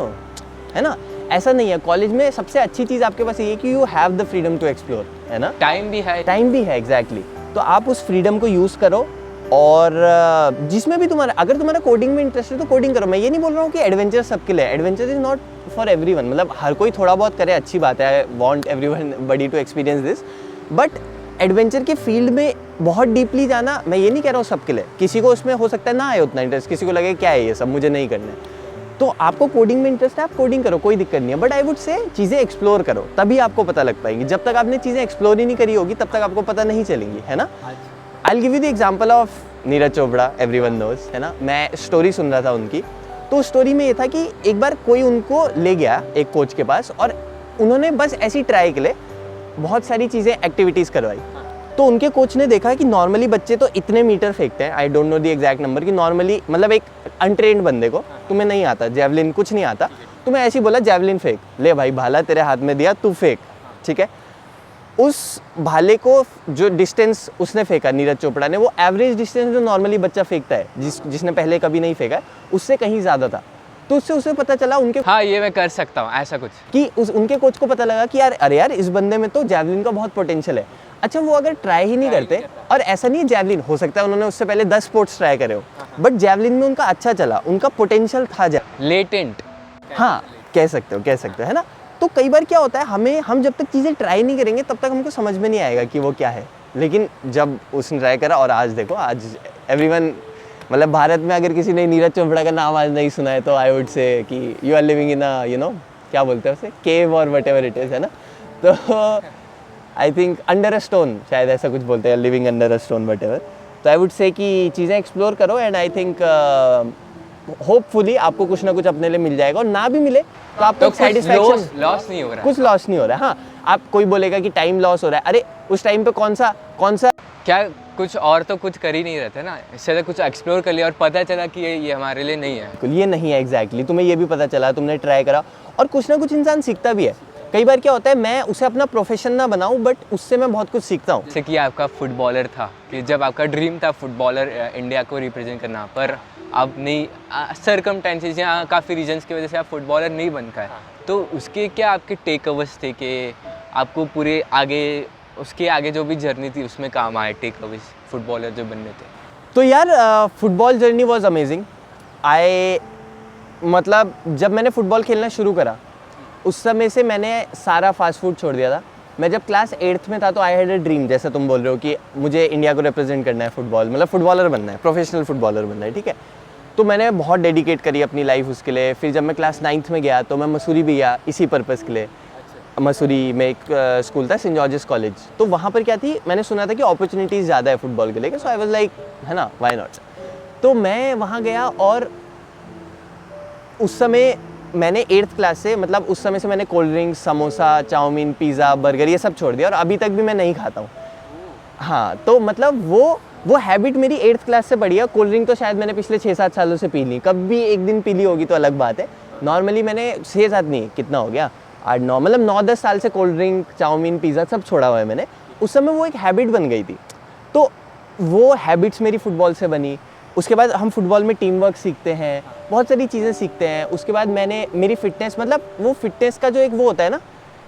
है ना। ऐसा नहीं है, कॉलेज में सबसे अच्छी चीज़ आपके पास ये कि you have the freedom to explore, है ना। टाइम भी है, एग्जैक्टली। तो आप उस फ्रीडम को यूज़ करो, और जिसमें भी तुम्हारा, अगर तुम्हारा कोडिंग में इंटरेस्ट है तो कोडिंग करो। मैं ये नहीं बोल रहा हूँ कि एडवेंचर सबके लिए, adventure is not for everyone, मतलब हर कोई थोड़ा बहुत करे, अच्छी बात है, I want everyone body to experience this. But adventure के फील्ड में बहुत डीपली जाना, मैं ये नहीं कह रहा हूँ सबके लिए, किसी को उसमें हो सकता है ना आए उतना इंटरेस्ट, किसी को लगे क्या है ये सब, मुझे नहीं करना है। तो आपको कोडिंग में इंटरेस्ट है, आप कोडिंग करो, कोई दिक्कत नहीं है। बट आई वुड से चीज़ें एक्सप्लोर करो, तभी आपको पता लग पाएंगी। जब तक आपने चीज़ें एक्सप्लोर ही नहीं करी होगी तब तक आपको पता नहीं चलेंगी, है ना। I will give you the example of Neeraj Chopra, everyone knows, है ना। मैं स्टोरी सुन रहा था उनकी, तो स्टोरी में ये था कि एक बार कोई उनको ले गया एक कोच के पास, और उन्होंने बस ऐसी ट्राई के लिए बहुत सारी चीज़ें एक्टिविटीज़ करवाई। तो उनके कोच ने देखा कि नॉर्मली बच्चे तो इतने मीटर फेंकते हैं, I don't know the exact number, कि नॉर्मली मतलब एक अनट्रेंड बंदे को, तुम्हें नहीं आता जैवलिन, कुछ नहीं आता, तुम्हें ऐसे ही बोला जैवलिन फेंक, ले भाई भाला तेरे हाथ में दिया, तू फेंक, ठीक है। उस भाले को जो डिस्टेंस उसने फेंका नीरज चोपड़ा ने, वो एवरेज डिस्टेंस जो नॉर्मली बच्चा फेंकता है, जिसने पहले कभी नहीं फेंका है, उससे कहीं ज़्यादा था। तो उससे उसे पता चला उनके, हाँ ये मैं कर सकता हूँ ऐसा कुछ, कि उनके कोच को पता लगा कि यार अरे यार इस बंदे में तो जैवलिन का बहुत पोटेंशियल है। अच्छा, वो अगर ट्राई ही नहीं करते, और ऐसा नहीं है जैवलिन, हो सकता है उन्होंने उससे पहले 10 स्पोर्ट्स ट्राई करे हो, बट जैवलिन में उनका अच्छा चला, उनका पोटेंशियल था लेटेंट, हाँ कह सकते हो, है ना। तो कई बार क्या होता है, हम जब तक चीज़ें ट्राई नहीं करेंगे तब तक हमको समझ में नहीं आएगा कि वो क्या है। लेकिन जब उसने ट्राई करा, और आज देखो, आज एवरीवन, मतलब भारत में अगर किसी ने नीरज चोपड़ा का नाम आज नहीं सुना है तो आई वुड से कि you are living in a, you know, क्या बोलते हैं उसे, केव और वट एवर इट इज़, है ना। तो I think under a stone, शायद ऐसा कुछ बोलते हैं, living under a stone what ever. तो आई वुड से कि चीज़ें एक्सप्लोर करो, एंड आई थिंक होपफुली आपको कुछ ना कुछ अपने लिए मिल जाएगा, और ना भी मिले तो आपको तो सेटिस्फैक्शन, लॉस नहीं हो रहा, कुछ लॉस नहीं हो रहा है। हाँ, आप कोई बोलेगा कि टाइम लॉस हो रहा है, अरे उस टाइम पे कौन सा क्या कुछ और तो कुछ कर ही नहीं रहते ना, इससे कुछ एक्सप्लोर कर लिया और पता चला कि ये हमारे लिए नहीं है, ये नहीं है एग्जैक्टली, तुम्हें ये भी पता चला, तुमने ट्राई करा, और कुछ ना कुछ इंसान सीखता भी है। कई बार क्या होता है, मैं उसे अपना प्रोफेशन ना बनाऊं, बट उससे मैं बहुत कुछ सीखता हूँ। जैसे कि आपका फुटबॉलर था, कि जब आपका ड्रीम था फुटबॉलर इंडिया को रिप्रेजेंट करना, पर अब नहीं, सरकमस्टेंसेस या काफ़ी रीजंस की वजह से आप फुटबॉलर नहीं बन पाए, तो उसके क्या आपके टेक अवर्स थे कि आपको पूरे आगे, उसके आगे जो भी जर्नी थी उसमें काम आए टेक अवर्स फुटबॉलर जो बनने थे? तो यार फुटबॉल जर्नी वॉज अमेजिंग। मतलब जब मैंने फ़ुटबॉल खेलना शुरू करा, उस समय से मैंने सारा फास्ट फूड छोड़ दिया था। मैं जब क्लास 8th में था तो आई हैड अ ड्रीम, जैसे तुम बोल रहे हो कि मुझे इंडिया को रिप्रेजेंट करना है, फुटबॉल मतलब फुटबॉलर बनना है, प्रोफेशनल फुटबॉलर बनना है, ठीक है। तो मैंने बहुत डेडिकेट करी अपनी लाइफ उसके लिए। फिर जब मैं क्लास 9th में गया तो मैं मसूरी भी गया इसी पर्पज़ के लिए। मसूरी में एक स्कूल था, सेंट जॉर्जेस कॉलेज, तो वहाँ पर क्या थी, मैंने सुना था कि अपॉर्चुनिटीज़ ज़्यादा है फुटबॉल के लिए, सो आई वाज लाइक, है ना, व्हाई नॉट। तो मैं वहाँ गया, और उस समय मैंने 8th क्लास से, मतलब उस समय से मैंने cold drinks, samosa, chow mein, pizza, burger ये सब छोड़ दिया, और अभी तक भी मैं नहीं खाता हूँ। हाँ, तो मतलब वो हैबिट मेरी 8th क्लास से पड़ी है। कोल्ड ड्रिंक तो शायद मैंने पिछले 6-7 सालों से पी ली, कभी एक दिन पी ली होगी तो अलग बात है। नॉर्मली मैंने 6-7 नहीं, कितना हो गया, 8-9, मतलब 9-10 साल से कोल्ड ड्रिंक, चाउमीन, पिज़्ज़ा सब छोड़ा हुआ है मैंने। उस समय वो एक हैबिट बन गई थी, तो वो हैबिट्स मेरी फ़ुटबॉल से बनी। उसके बाद हम फुटबॉल में टीम वर्क सीखते हैं, बहुत सारी चीज़ें सीखते हैं। उसके बाद मेरी फ़िटनेस, मतलब वो फ़िटनेस का जो एक वो होता है ना,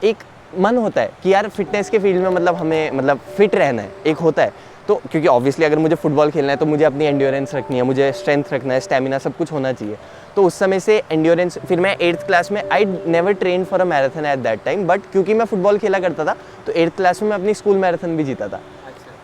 एक मन होता है कि यार फिटनेस के फील्ड में मतलब हमें मतलब फ़िट रहना है, एक होता है। तो क्योंकि ऑब्वियसली अगर मुझे फुटबॉल खेलना है तो मुझे अपनी एंड्योरेंस रखनी है, मुझे स्ट्रेंथ रखना है, स्टेमिना सब कुछ होना चाहिए। तो उस समय से एंड्योरेंस, फिर मैं 8th क्लास में I never train for a marathon at that time, but क्योंकि मैं फुटबॉल खेला करता था तो 8th क्लास में मैं अपनी स्कूल मैराथन भी जीता था।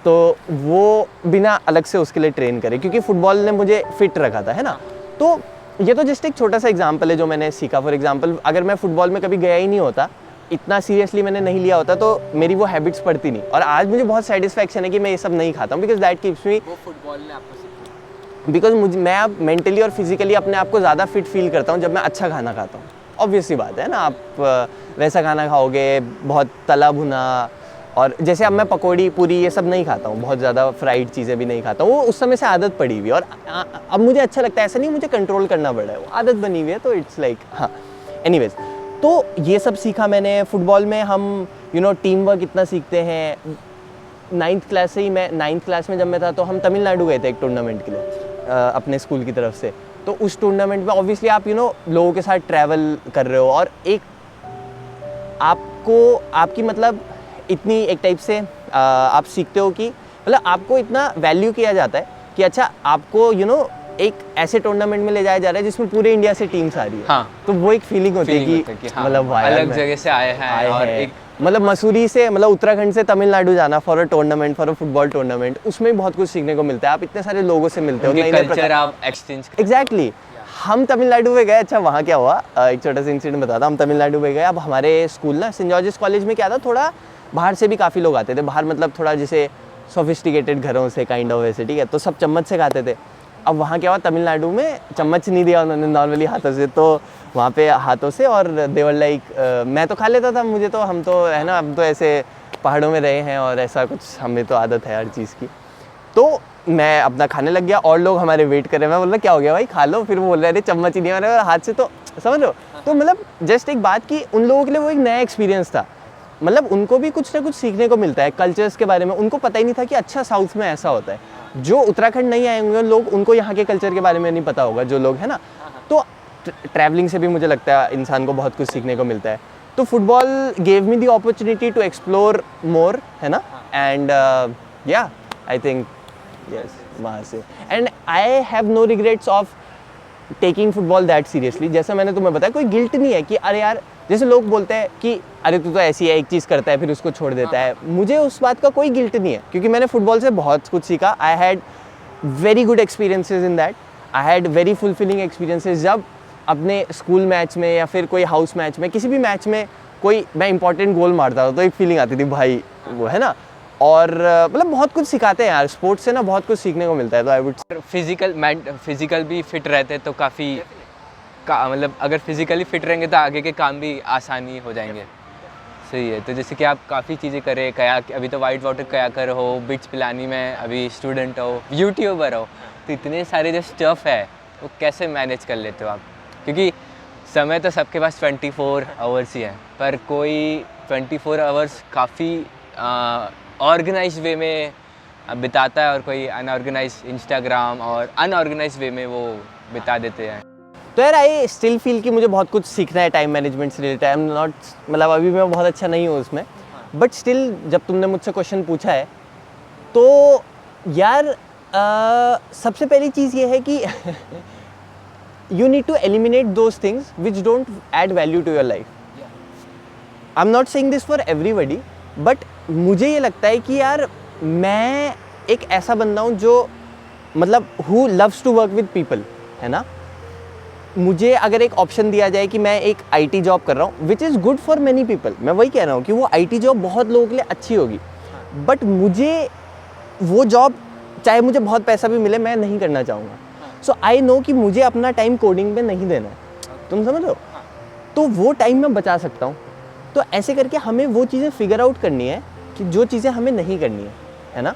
तो वो बिना अलग से उसके लिए ट्रेन करे, क्योंकि फुटबॉल ने मुझे फिट रखा था, है ना। तो ये तो जस्ट एक छोटा सा एग्जाम्पल है जो मैंने सीखा। फॉर एग्जाम्पल अगर मैं फुटबॉल में कभी गया ही नहीं होता, इतना सीरियसली मैंने नहीं लिया होता, तो मेरी वो हैबिट्स पड़ती नहीं। और आज मुझे बहुत सेटिस्फैक्शन है कि मैं ये सब नहीं खाता हूँ, बिकॉज दैट कीप्स मी, वो फुटबॉल ने आपको सिखाया। बिकॉज मैं अब मेंटली और फिजिकली अपने आप को ज़्यादा फिट फील करता हूँ जब मैं अच्छा खाना खाता हूँ। ऑब्वियसली बात है ना, आप वैसा खाना खाओगे बहुत तला भुना, और जैसे अब मैं पकौड़ी पूरी ये सब नहीं खाता हूँ, बहुत ज़्यादा फ्राइड चीज़ें भी नहीं खाता हूँ, वो उस समय से आदत पड़ी हुई है। और अब मुझे अच्छा लगता है, ऐसा नहीं मुझे कंट्रोल करना पड़ रहा है, वो आदत बनी हुई है, तो इट्स लाइक हाँ। एनीवेज, तो ये सब सीखा मैंने फुटबॉल में। हम टीम वर्क इतना सीखते हैं। 9th क्लास से ही, मैं 9th क्लास में जब मैं था तो हम तमिलनाडु गए थे एक टूर्नामेंट के लिए अपने स्कूल की तरफ से। तो उस टूर्नामेंट में ऑब्वियसली आप लोगों के साथ ट्रैवल कर रहे हो, और एक आपको आपकी मतलब इतनी एक टाइप से आप सीखते हो कि मतलब आपको इतना वैल्यू किया जाता है कि अच्छा आपको एक ऐसे टूर्नामेंट में ले जाया जा रहा है जिसमें पूरे इंडिया से टीम्स आ रही है। हाँ। तो वो एक फीलिंग होती है कि हाँ, मतलब वाह यार, अलग जगह से आए हैं और एक मतलब मसूरी से, मतलब उत्तराखंड से तमिलनाडु जाना for a tournament, for a football tournament, उसमें भी बहुत कुछ सीखने को मिलता है। आप इतने सारे लोगों से मिलते हो, उनके नए-नए कल्चर आप एक्सचेंज। एग्जैक्टली। हम तमिलनाडु में गए। अच्छा वहाँ क्या हुआ, एक छोटा सा इंसिडेंट बताता हूँ। हम तमिलनाडु में गए। अब हमारे स्कूल ना सेंट जॉर्जेस कॉलेज में क्या था, थोड़ा बाहर से भी काफ़ी लोग आते थे। बाहर मतलब थोड़ा जैसे सोफिस्टिकेटेड घरों से काइंड ऑफ वैसे, ठीक है। तो सब चम्मच से खाते थे। अब वहाँ क्या हुआ, तमिलनाडु में चम्मच नहीं दिया उन्होंने, नॉर्मली हाथों से, तो वहाँ पे हाथों से, और देवर लाइक मैं तो खा लेता था, मुझे तो, हम तो है ना, हम तो ऐसे पहाड़ों में रहे हैं और ऐसा कुछ हमें तो आदत है हर चीज़ की। तो मैं अपना खाने लग गया और लोग हमारे वेट कर रहे हैं। मैं बोल रहा क्या हो गया भाई, खा लो। फिर वो बोल रहे अरे चम्मच ही नहीं आ रहा हाथ से, तो समझ लो। तो मतलब जस्ट एक बात कि उन लोगों के लिए वो एक नया एक्सपीरियंस था। मतलब उनको भी कुछ ना कुछ सीखने को मिलता है कल्चर्स के बारे में। उनको पता ही नहीं था कि अच्छा साउथ में ऐसा होता है। जो उत्तराखंड नहीं आए होंगे लोग, उनको यहाँ के कल्चर के बारे में नहीं पता होगा, जो लोग है ना। तो ट्रैवलिंग से भी मुझे लगता है इंसान को बहुत कुछ सीखने को मिलता है। तो football gave me the opportunity to explore more, है ना। And yeah I think yes, वहाँ से। And I have no regrets of taking football that seriously. जैसा मैंने तुम्हें बताया, कोई गिल्ट नहीं है कि अरे यार, जैसे लोग बोलते हैं कि अरे तू तो ऐसी है, एक चीज़ करता है फिर उसको छोड़ देता है। मुझे उस बात का कोई गिल्ट नहीं है, क्योंकि मैंने फुटबॉल से बहुत कुछ सीखा। I had very good experiences in that. I had very fulfilling experiences. जब अपने स्कूल मैच में या फिर कोई हाउस मैच में, किसी भी मैच में कोई मैं इंपॉर्टेंट गोल मारता था, तो एक फीलिंग आती थी भाई, वो है ना। और मतलब बहुत कुछ सिखाते हैं यार, स्पोर्ट्स से ना बहुत कुछ सीखने को मिलता है। तो आई वुड फिजिकल भी फिट रहते तो काफ़ी मतलब अगर फिजिकली फिट रहेंगे तो आगे के काम भी आसानी हो जाएंगे। सही है। तो जैसे कि आप काफ़ी चीज़ें करें, कयाक, अभी तो वाइट वाटर कयाकर हो, बिट्स पिलानी में अभी स्टूडेंट हो, यूट्यूबर हो, तो इतने सारे जो स्टफ़ है वो कैसे मैनेज कर लेते हो आप? क्योंकि समय तो सबके पास 24 आवर्स ही है, पर कोई 24 आवर्स काफ़ी ऑर्गेनाइज वे में बिताता है और कोई अनऑर्गेनाइज इंस्टाग्राम और अनऑर्गेनाइज वे में वो बिता देते हैं। तो यार आई स्टिल फील कि मुझे बहुत कुछ सीखना है टाइम मैनेजमेंट से रिलेटेड। आई एम नॉट, मतलब अभी मैं बहुत अच्छा नहीं हूँ उसमें, बट स्टिल जब तुमने मुझसे क्वेश्चन पूछा है तो यार सबसे पहली चीज़ ये है कि you need to eliminate those things which don't add value to your life. I'm not saying this for everybody, but मुझे ये लगता है कि यार मैं एक ऐसा बंदा हूँ जो मतलब who loves to work with people, है ना। मुझे अगर एक ऑप्शन दिया जाए कि मैं एक IT जॉब कर रहा हूँ, which is good for many people, मैं वही कह रहा हूँ कि वो IT जॉब बहुत लोगों के लिए अच्छी होगी, बट मुझे वो जॉब चाहे मुझे बहुत पैसा भी मिले, मैं नहीं करना चाहूँगा। सो आई नो कि मुझे अपना टाइम कोडिंग में नहीं देना है, तुम समझ रहे हो। तो वो टाइम मैं बचा सकता हूँ। तो ऐसे करके हमें वो चीज़ें फिगर आउट करनी है कि जो चीज़ें हमें नहीं करनी है ना।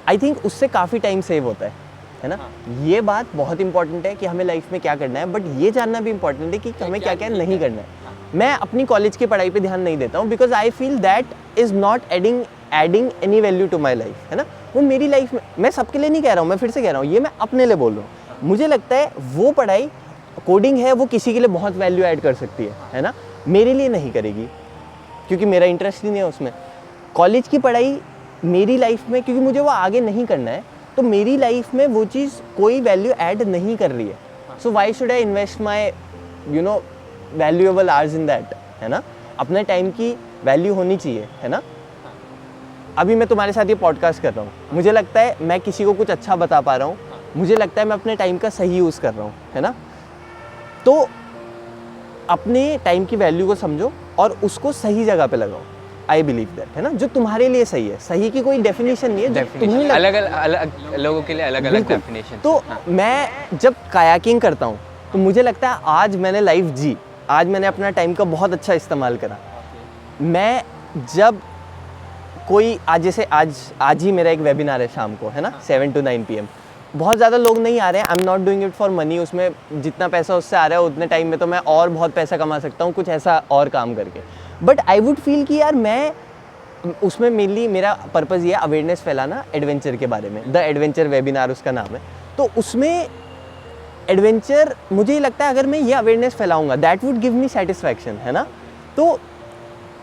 आई थिंक उससे काफ़ी टाइम सेव होता है ना। ये बात बहुत इंपॉर्टेंट है कि हमें लाइफ में क्या करना है, बट ये जानना भी इंपॉर्टेंट है कि हमें क्या क्या नहीं करना है। मैं अपनी कॉलेज की पढ़ाई पे ध्यान नहीं देता हूँ, because I feel that is not adding any value to my life, है ना। वो मेरी लाइफ में, मैं सबके लिए नहीं कह रहा हूँ, मैं फिर से कह रहा हूँ, ये मैं अपने लिए बोल रहा हूँ। मुझे लगता है वो पढ़ाई कोडिंग है, वो किसी के लिए बहुत वैल्यू ऐड कर सकती है ना। मेरे लिए नहीं करेगी, क्योंकि मेरा इंटरेस्ट ही नहीं है उसमें। कॉलेज की पढ़ाई मेरी लाइफ में, क्योंकि मुझे वो आगे नहीं करना है, तो मेरी लाइफ में वो चीज़ कोई वैल्यू ऐड नहीं कर रही है. So why should I invest my valuable hours in that, है ना. अपने टाइम की वैल्यू होनी चाहिए, है ना. अभी मैं तुम्हारे साथ ये पॉडकास्ट कर रहा हूँ, मुझे लगता है मैं किसी को कुछ अच्छा बता पा रहा हूँ, मुझे लगता है मैं अपने टाइम का सही यूज़ कर रहा हूँ, है ना. तो अपने टाइम की वैल्यू को समझो और उसको सही जगह पे लगाओ. आई बिलीव दैट, है ना, जो तुम्हारे लिए सही है. सही की कोई डेफिनेशन नहीं है, जो तुम्हें अलग लोगों के लिए अलग अलग डेफिनेशन. तो मैं जब कायाकिंग करता हूँ तो मुझे लगता है आज मैंने लाइफ जी, आज मैंने अपना टाइम का बहुत अच्छा इस्तेमाल करा. मैं जब कोई आज जैसे आज ही मेरा एक वेबिनार है शाम को, है ना, 7 to 9 PM. बहुत ज़्यादा लोग नहीं आ रहे हैं. I am not doing it for money. उसमें जितना पैसा उससे आ रहा है उतने टाइम में तो मैं और बहुत पैसा कमा सकता हूँ कुछ ऐसा और काम करके. बट आई वुड फील कि यार मैं उसमें मेनली मेरा पर्पज़ ये है अवेयरनेस फैलाना एडवेंचर के बारे में. द एडवेंचर वेबिनार उसका नाम है. तो उसमें एडवेंचर मुझे ये लगता है अगर मैं ये अवेयरनेस फैलाऊंगा that would give me satisfaction, है ना. तो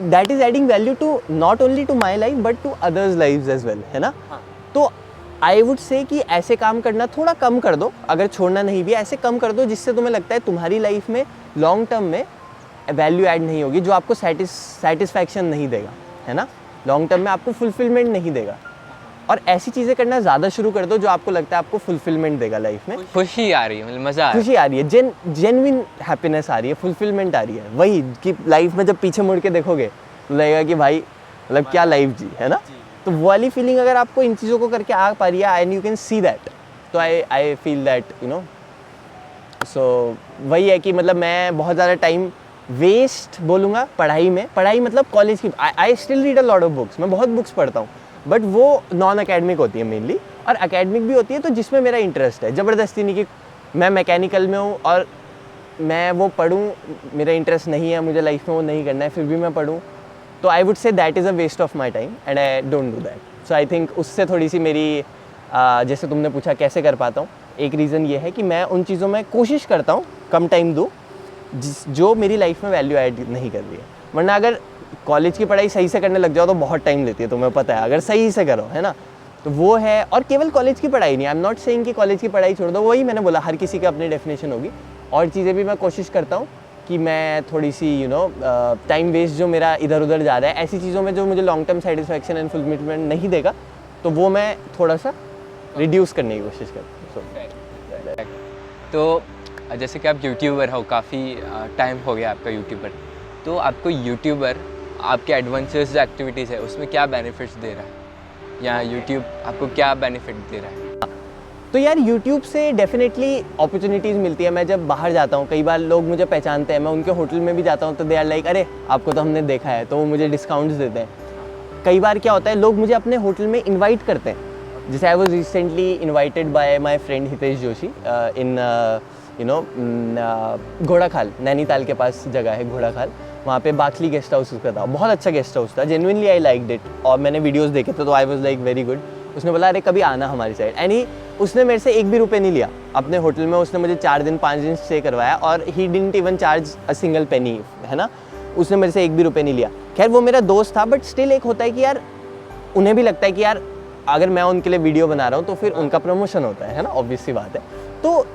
that is adding value to not only to my life but to others lives as well, है ना. तो आई वुड से कि ऐसे काम करना थोड़ा कम कर दो. अगर छोड़ना नहीं भी, ऐसे कम कर दो जिससे तुम्हें लगता है तुम्हारी लाइफ में लॉन्ग टर्म में वैल्यू ऐड नहीं होगी, जो आपको सेटिस्फैक्शन नहीं देगा, है ना. लॉन्ग टर्म में आपको फुलफिलमेंट नहीं देगा. और ऐसी चीज़ें करना ज़्यादा शुरू कर दो जो आपको लगता है आपको फुलफिलमेंट देगा लाइफ में. खुशी आ रही है, मतलब मज़ा आ रहा है, खुशी आ रही है, जेन्युइन हैप्पीनेस आ रही है, फुलफिलमेंट आ रही है. वही कि लाइफ में जब पीछे मुड़ के देखोगे तो लगेगा कि भाई मतलब क्या लाइफ जी, है ना. तो वो वाली फीलिंग अगर आपको इन चीज़ों को करके आ पा रही है and you can see that, तो आई फील दैट सो वही है कि मतलब मैं बहुत ज़्यादा टाइम वेस्ट बोलूँगा पढ़ाई में. पढ़ाई मतलब कॉलेज की. I still read a lot of books. मैं बहुत बुक्स पढ़ता हूँ बट वो नॉन अकेडमिक होती है मेनली, और अकेडमिक भी होती है तो जिसमें मेरा इंटरेस्ट है. ज़बरदस्ती नहीं कि मैं मैकेनिकल में हूँ और मैं वो पढ़ूँ, मेरा इंटरेस्ट नहीं है, मुझे लाइफ में वो नहीं करना है, फिर भी मैं पढ़ूँ. तो I would say that is a waste of my time and I don't do that. So I think उससे थोड़ी सी मेरी जैसे तुमने पूछा कैसे कर पाता हूँ, एक रीज़न ये है कि मैं उन चीज़ों में कोशिश करता हूँ कम टाइम दूँ जो मेरी लाइफ में वैल्यू ऐड नहीं कर रही है. वरना अगर कॉलेज की पढ़ाई सही से करने लग जाओ तो बहुत टाइम लेती है, तुम्हें पता है, अगर सही से करो, है ना. तो वो है. और केवल कॉलेज की पढ़ाई नहीं, आई एम नॉट सेइंग कि कॉलेज की पढ़ाई छोड़ दो. वही मैंने बोला, हर किसी की अपनी डेफिनेशन होगी. और चीज़ें भी मैं कोशिश करता हूँ कि मैं थोड़ी सी टाइम वेस्ट जो मेरा इधर उधर जा रहा है ऐसी चीज़ों में जो मुझे long term satisfaction and fulfilment नहीं देगा, तो वो मैं थोड़ा सा रिड्यूस करने की कोशिश करता हूँ. तो जैसे कि आप यूट्यूबर हो, काफ़ी टाइम हो गया आपका यूट्यूबर, तो आपको यूट्यूबर आपके एडवेंचर्स जो एक्टिविटीज़ है उसमें क्या बेनिफिट्स दे रहा है, या यूट्यूब आपको क्या बेनिफिट दे रहा है? तो यार यूट्यूब से डेफिनेटली अपॉर्चुनिटीज़ मिलती है. मैं जब बाहर जाता हूँ कई बार लोग मुझे पहचानते हैं, मैं उनके होटल में भी जाता हूँ तो दे आर लाइक अरे आपको तो हमने देखा है, तो वो मुझे डिस्काउंट्स देते हैं. कई बार क्या होता है लोग मुझे अपने होटल में इन्वाइट करते हैं. जैसे I was recently invited by my friend Hitesh Joshi in Ghorakhal, Nainital के पास जगह है घोड़ाखाल. वहाँ पे बाखली गेस्ट हाउस उसका था, बहुत अच्छा गेस्ट हाउस था. जेन्युइनली आई लाइक्ड इट, और मैंने वीडियोस देखे थे तो I was like very good. उसने बोला अरे कभी आना हमारी साइड. एंड उसने मेरे से 1 भी रुपये नहीं लिया अपने होटल में. उसने मुझे 4 दिन 5 दिन स्टे करवाया और he didn't even charge a single penny, है ना. उसने मेरे से 1 भी रुपये नहीं लिया. खैर वो मेरा दोस्त था, बट स्टिल एक होता है कि यार उन्हें भी लगता है कि यार अगर मैं उनके लिए वीडियो बना रहा हूँ तो फिर उनका प्रमोशन होता है ना, ऑब्वियस सी बात है. तो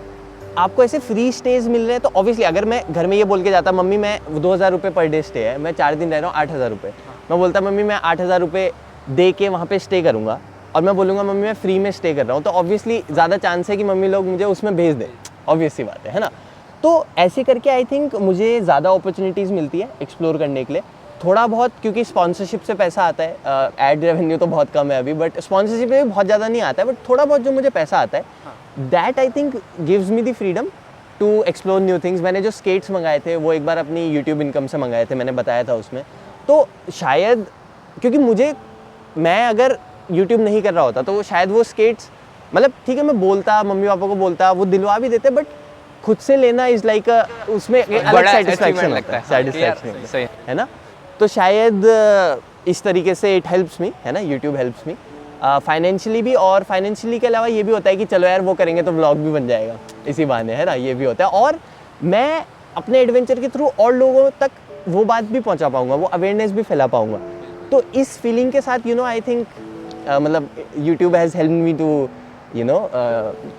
आपको ऐसे फ्री स्टेज मिल रहे हैं तो ऑब्वियसली अगर मैं घर में ये बोल के जाता मम्मी मैं 2000 रुपये पर डे स्टे है, मैं 4 दिन रह रहा हूँ 8000 रुपये, मैं बोलता मम्मी मैं 8000 रुपये दे के वहाँ पे स्टे करूँगा और मैं बोलूँगा मम्मी मैं फ्री में स्टे कर रहा हूँ, तो ऑब्वियसली ज़्यादा चांस है कि मम्मी लोग मुझे उसमें भेज दें, ऑब्वियस सी बात है ना. तो ऐसे करके आई थिंक मुझे ज़्यादा अपॉर्चुनिटीज़ मिलती है एक्सप्लोर करने के लिए. थोड़ा बहुत क्योंकि स्पॉन्सरशिप से पैसा आता है, एड रेवेन्यू तो बहुत कम है अभी, बट स्पॉन्सरशिप में भी बहुत ज़्यादा नहीं आता है, बट थोड़ा बहुत जो मुझे पैसा आता है that I think gives me the freedom to explore new things. मैंने जो स्केट्स मंगाए थे वो एक बार अपनी यूट्यूब इनकम से मंगाए थे, मैंने बताया था उसमें. तो शायद क्योंकि मैं अगर यूट्यूब नहीं कर रहा होता तो शायद वो स्केट्स मतलब ठीक है मैं बोलता मम्मी पापा को बोलता वो दिलवा भी देते, बट खुद से लेना इज़ लाइक उसमें अलग सेटिस्फैक्शन लगता है, सेटिस्फैक्शन है ना. तो शायद इस तरीके से इट हेल्प्स मी, है ना, यूट्यूब हेल्प्स मी फाइनेंशियली भी. और फाइनेंशियली के अलावा ये भी होता है कि चलो यार वो करेंगे तो व्लॉग भी बन जाएगा इसी बहाने, है ना, ये भी होता है. और मैं अपने एडवेंचर के थ्रू और लोगों तक वो बात भी पहुंचा पाऊंगा, वो अवेयरनेस भी फैला पाऊंगा. तो इस फीलिंग के साथ आई थिंक मतलब YouTube has help me to you know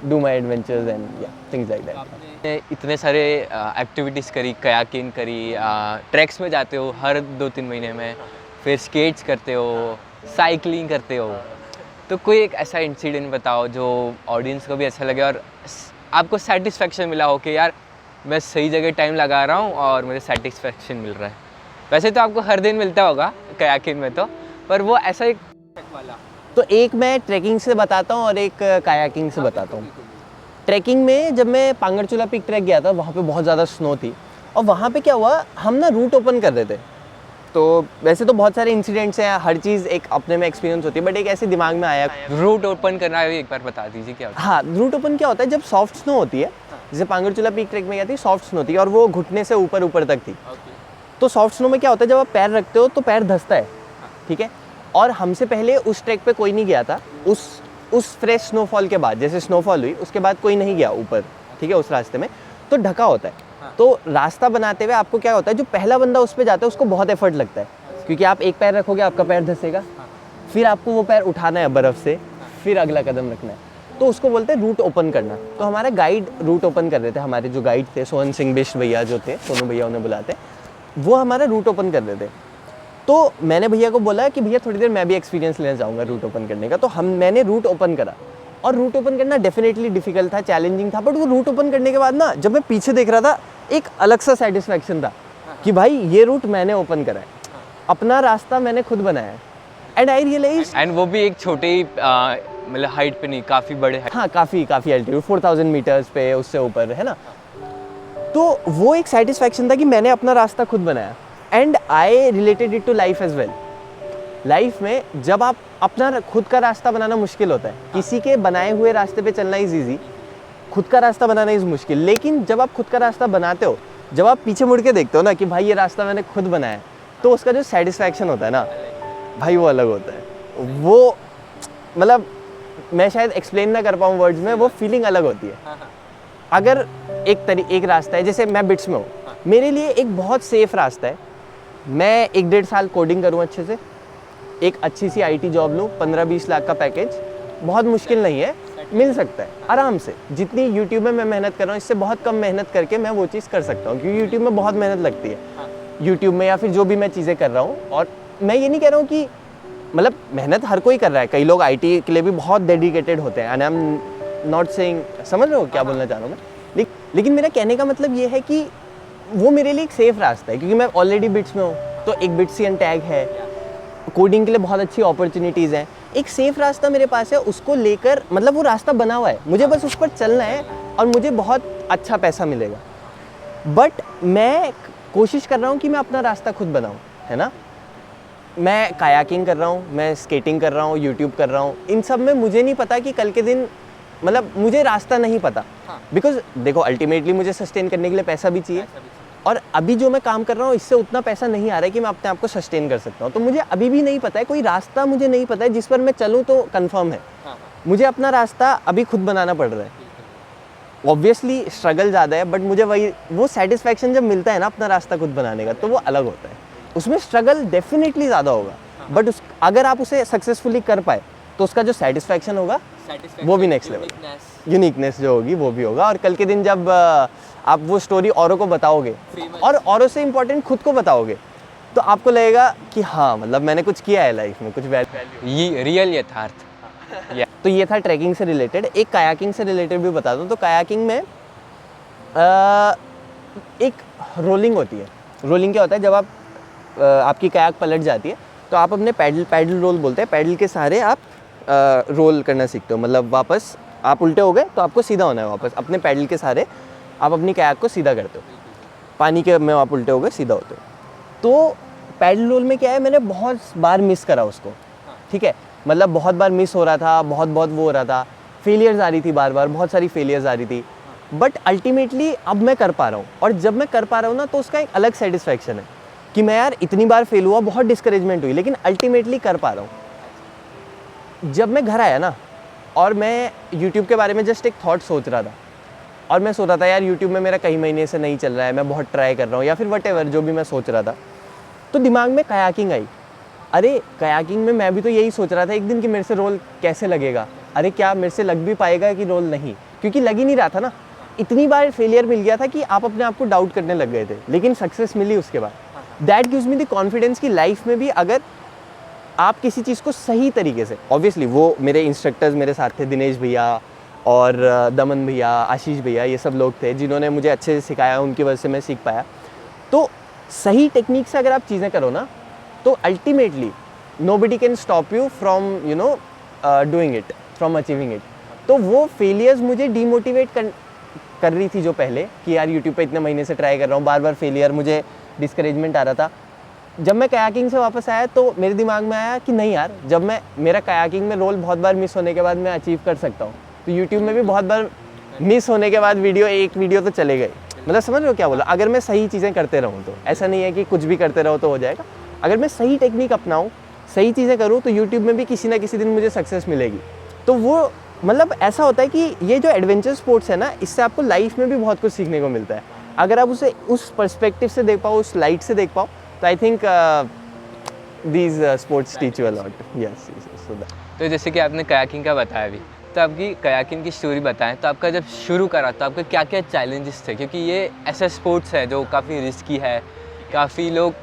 do my adventures and yeah things like that. आपने इतने सारे एक्टिविटीज़ करी, कयाकिंग करी, ट्रैक्स में जाते हो हर 2-3 महीने में, फिर स्केट्स करते हो, साइकिलिंग करते हो, तो कोई एक ऐसा इंसिडेंट बताओ जो ऑडियंस को भी अच्छा लगे और आपको सेटिस्फेक्शन मिला हो कि यार मैं सही जगह टाइम लगा रहा हूँ और मुझे सेटिस्फेक्शन मिल रहा है। वैसे तो आपको हर दिन मिलता होगा कयाकिंग में तो, पर वो ऐसा एक वाला तो एक मैं ट्रैकिंग से बताता हूँ और एक कायाकिंग से बताता हूँ। ट्रैकिंग में जब मैं पांगरचूला पीक ट्रैक गया था, वहाँ पे बहुत ज़्यादा स्नो थी और वहाँ पे क्या हुआ, हम ना रूट ओपन कर रहे थे। तो वैसे तो बहुत सारे इंसिडेंट्स हैं, हर चीज़ एक अपने में एक्सपीरियंस होती है, बट एक ऐसे दिमाग में आया। रूट ओपन करना है, एक बार बता दीजिए क्या होता हाँ, रूट ओपन क्या होता है, जब सॉफ्ट स्नो होती है, जैसे पांगरचूला पीक ट्रैक में क्या थी, सॉफ्ट स्नो थी और वो घुटने से ऊपर ऊपर तक थी। तो सॉफ्ट स्नो में क्या होता है, जब आप पैर रखते हो तो पैर धंसता है, ठीक है। और हमसे पहले उस ट्रैक पे कोई नहीं गया था, उस फ्रेश स्नोफॉल के बाद, जैसे स्नोफॉल हुई उसके बाद कोई नहीं गया ऊपर, ठीक है, उस रास्ते में तो ढका होता है। तो रास्ता बनाते हुए आपको क्या होता है, जो पहला बंदा उस पर जाता है उसको बहुत एफर्ट लगता है, क्योंकि आप एक पैर रखोगे आपका पैर धंसेगा, फिर आपको वो पैर उठाना है बर्फ़ से, फिर अगला कदम रखना है, तो उसको बोलते हैं रूट ओपन करना। तो हमारा गाइड रूट ओपन कर रहे थे, हमारे जो गाइड थे सोहन सिंह बिष्ट भैया जो थे, सोनू भैया उन्हें बुलाते, वो हमारा रूट ओपन कर रहे थे। तो मैंने भैया को बोला कि भैया थोड़ी देर मैं भी एक्सपीरियंस लेना चाहूँगा रूट ओपन करने का। तो मैंने रूट ओपन करा और रूट ओपन करना डेफिनेटली डिफिकल्ट था, चैलेंजिंग था, बट वो रूट ओपन करने के बाद ना, जब मैं पीछे देख रहा था, एक अलग सा सेटिस्फैक्शन था कि भाई ये रूट मैंने ओपन करा है, अपना रास्ता मैंने खुद बनाया है। एंड आई रियलाइज, है? एंड वो भी एक छोटे ही मतलब हाइट पे नहीं, काफ़ी बड़े हाँ काफ़ी एल्टीट्यूड 4000 मीटर्स पे, उससे ऊपर है ना। तो वो एक सेटिस्फैक्शन था कि मैंने अपना रास्ता खुद बनाया। And I related it to life as well. Life में जब आप अपना खुद का रास्ता बनाना मुश्किल होता है, किसी के बनाए हुए रास्ते पे चलना इज ईजी, खुद का रास्ता बनाना इज मुश्किल। लेकिन जब आप खुद का रास्ता बनाते हो, जब आप पीछे मुड़ के देखते हो ना कि भाई ये रास्ता मैंने खुद बनाया है, तो उसका जो सेटिस्फैक्शन होता है ना भाई, वो अलग होता है। वो मतलब मैं शायद एक्सप्लेन ना कर पाऊँ वर्ड्स में, वो फीलिंग अलग होती है। अगर एक रास्ता है, जैसे मैं बिट्स में हूँ, मेरे लिए एक बहुत सेफ रास्ता है, मैं 1-1.5 साल कोडिंग करूँ अच्छे से, एक अच्छी सी IT जॉब लूँ, 15-20 लाख का पैकेज, बहुत मुश्किल नहीं है, मिल सकता है आराम से। जितनी YouTube में मैं मेहनत कर रहा हूँ, इससे बहुत कम मेहनत करके मैं वो चीज़ कर सकता हूँ, क्योंकि YouTube में बहुत मेहनत लगती है, YouTube में या फिर जो भी मैं चीज़ें कर रहा हूँ। और मैं ये नहीं कह रहा हूँ कि मतलब मेहनत हर कोई कर रहा है, कई लोग IT के लिए भी बहुत डेडिकेटेड होते हैं, and I am not saying, समझ रहे हो क्या बोलना चाह रहा हूँ मैं। लेकिन मेरा कहने का मतलब ये है कि वो मेरे लिए एक सेफ रास्ता है, क्योंकि मैं ऑलरेडी बिट्स में हूँ, तो एक बिट्सियन टैग है, कोडिंग के लिए बहुत अच्छी अपॉर्चुनिटीज़ हैं, एक सेफ रास्ता मेरे पास है, उसको लेकर मतलब वो रास्ता बना हुआ है, मुझे बस उस पर चलना है और मुझे बहुत अच्छा पैसा मिलेगा। बट मैं कोशिश कर रहा हूँ कि मैं अपना रास्ता खुद बनाऊँ, है ना। मैं कायाकिंग कर रहा हूँ, मैं स्केटिंग कर रहा हूँ, यूट्यूब कर रहा हूँ, इन सब में मुझे नहीं पता कि कल के दिन मतलब मुझे रास्ता नहीं पता, बिकॉज देखो अल्टीमेटली मुझे सस्टेन करने के लिए पैसा भी चाहिए, और अभी जो मैं काम कर रहा हूँ इससे उतना पैसा नहीं आ रहा है कि मैं अपने आप को सस्टेन कर सकता हूँ। तो मुझे अभी भी नहीं पता है, कोई रास्ता मुझे नहीं पता है जिस पर मैं चलूँ तो कंफर्म है। मुझे अपना रास्ता अभी खुद बनाना पड़ रहा है। ऑब्वियसली स्ट्रगल ज़्यादा है, बट मुझे वो सेटिस्फैक्शन जब मिलता है ना अपना रास्ता खुद बनाने का, तो वो अलग होता है। उसमें स्ट्रगल डेफिनेटली ज़्यादा होगा, बट अगर आप उसे सक्सेसफुली कर पाए तो उसका जो सेटिस्फैक्शन होगा वो भी नेक्स्ट लेवल, यूनिकनेस जो होगी वो भी होगा। और कल के दिन जब आप वो स्टोरी औरों को बताओगे, और औरों से इम्पोर्टेंट खुद को बताओगे, तो आपको लगेगा कि हाँ मतलब मैंने कुछ किया है लाइफ में, कुछ वैल्यू, ये रियल यथार्थ। तो ये था ट्रैकिंग से रिलेटेड। एक कायाकिंग से रिलेटेड भी बता दूँ तो कायाकिंग में एक रोलिंग होती है। रोलिंग क्या होता है, जब आप आपकी कायाक पलट जाती है तो आप अपने पैडल रोल बोलते हैं, पैडल के सहारे आप रोल करना सीखते हो, मतलब वापस आप उल्टे हो गए तो आपको सीधा होना है, वापस अपने पैडल के सहारे आप अपनी कायाक को सीधा करते हो। पानी के में आप उल्टे हो गए सीधा होते हो। तो पैडल रोल में क्या है, मैंने बहुत बार मिस करा उसको, ठीक है, मतलब बहुत बार मिस हो रहा था, बहुत वो हो रहा था, फेलियर्स आ रही थी, बार बहुत सारी फेलियर्स आ रही थी, बट अल्टीमेटली अब मैं कर पा रहा हूँ। और जब मैं कर पा रहा हूँ ना, तो उसका एक अलग सेटिस्फैक्शन है कि मैं यार इतनी बार फेल हुआ, बहुत डिस्करेजमेंट हुई, लेकिन अल्टीमेटली कर पा रहा हूँ। जब मैं घर आया ना, और मैं यूट्यूब के बारे में जस्ट एक थॉट सोच रहा था, और मैं सोच रहा था यार यूट्यूब में मेरा कई महीने से नहीं चल रहा है, मैं बहुत ट्राई कर रहा हूँ, या फिर वटेवर जो भी मैं सोच रहा था, तो दिमाग में कायाकिंग आई अरे कयाकिंग में मैं भी तो यही सोच रहा था एक दिन कि मेरे से रोल कैसे लगेगा, अरे क्या मेरे से लग भी पाएगा कि रोल नहीं, क्योंकि लग ही नहीं रहा था ना। इतनी बार फेलियर मिल गया था कि आप अपने आप को डाउट करने लग गए थे, लेकिन सक्सेस मिली उसके बाद। That gives me the confidence कि लाइफ में भी अगर आप किसी चीज़ को सही तरीके से, ऑब्वियसली वो मेरे इंस्ट्रक्टर्स मेरे साथ थे, दिनेश भैया और दमन भैया, आशीष भैया, ये सब लोग थे जिन्होंने मुझे अच्छे से सिखाया, उनकी वजह से मैं सीख पाया। तो सही टेक्निक से अगर आप चीज़ें करो ना, तो ultimately nobody can stop you from doing it, from achieving it. तो वो फेलियर्स मुझे डीमोटिवेट कर रही थी जो पहले, कि यार यूट्यूब पे इतने महीने से ट्राई कर रहा हूँ, बार बार फेलियर, मुझे डिस्करेजमेंट आ रहा था। जब मैं कयाकिंग से वापस आया तो मेरे दिमाग में आया कि नहीं यार, जब मैं मेरा कयाकिंग में रोल बहुत बार मिस होने के बाद मैं अचीव कर सकता हूँ, तो यूट्यूब में भी बहुत बार मिस होने के बाद एक वीडियो तो चले गए। मतलब समझ रहे हो क्या बोला? अगर मैं सही चीज़ें करते रहूँ तो ऐसा नहीं है कि कुछ भी करते रहो तो हो जाएगा। अगर मैं सही टेक्निक अपनाऊँ, सही चीज़ें करूँ, तो यूट्यूब में भी किसी ना किसी दिन मुझे सक्सेस मिलेगी। तो वो मतलब ऐसा होता है कि ये जो एडवेंचर स्पोर्ट्स है ना, इससे आपको लाइफ में भी बहुत कुछ सीखने को मिलता है। अगर आप उसे उस पर्सपेक्टिव से देख पाओ, उस लाइट से देख पाओ, तो I think these sports teach you a lot. Yes, so that. तो जैसे कि आपने कयाकिंग का बताया अभी, तो आपकी कयाकिंग की स्टोरी बताएं, तो आपका जब शुरू करा तो आपके क्या क्या चैलेंजेस थे? क्योंकि ये ऐसा स्पोर्ट्स है जो काफ़ी रिस्की है, काफ़ी लोग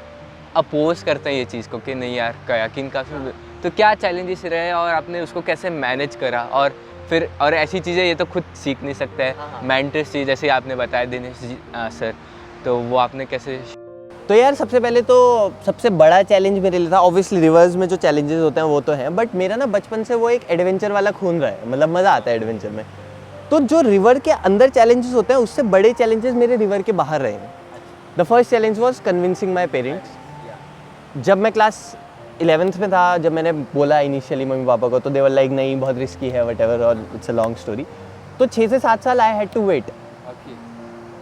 अपोज करते हैं ये चीज़ को कि नहीं यार कयाकिंग काफ़ी, तो क्या चैलेंजेस रहे और आपने उसको कैसे मैनेज करा? और फिर और ऐसी चीज़ें ये तो खुद सीख नहीं सकते हैं, मेंटर्स चाहिए, जैसे आपने बताया दिनेश जी सर, तो वो आपने कैसे? तो यार सबसे पहले तो सबसे बड़ा चैलेंज मेरे लिए था, ऑब्वियसली रिवर्स में जो चैलेंजेस होते हैं वो तो हैं, बट मेरा ना बचपन से वो एक एडवेंचर वाला खून रहा है, मतलब मज़ा आता है एडवेंचर में। तो जो रिवर के अंदर चैलेंजेस होते हैं, उससे बड़े चैलेंजेस मेरे रिवर के बाहर रहे हैं। The first challenge was convincing my parents. जब मैं क्लास 11th में था, जब मैंने बोला इनिशियली मम्मी पापा को, तो दे वर लाइक नहीं बहुत रिस्की है वट एवर, और इट्स अ लॉन्ग स्टोरी। तो 6 से 7 साल I had to wait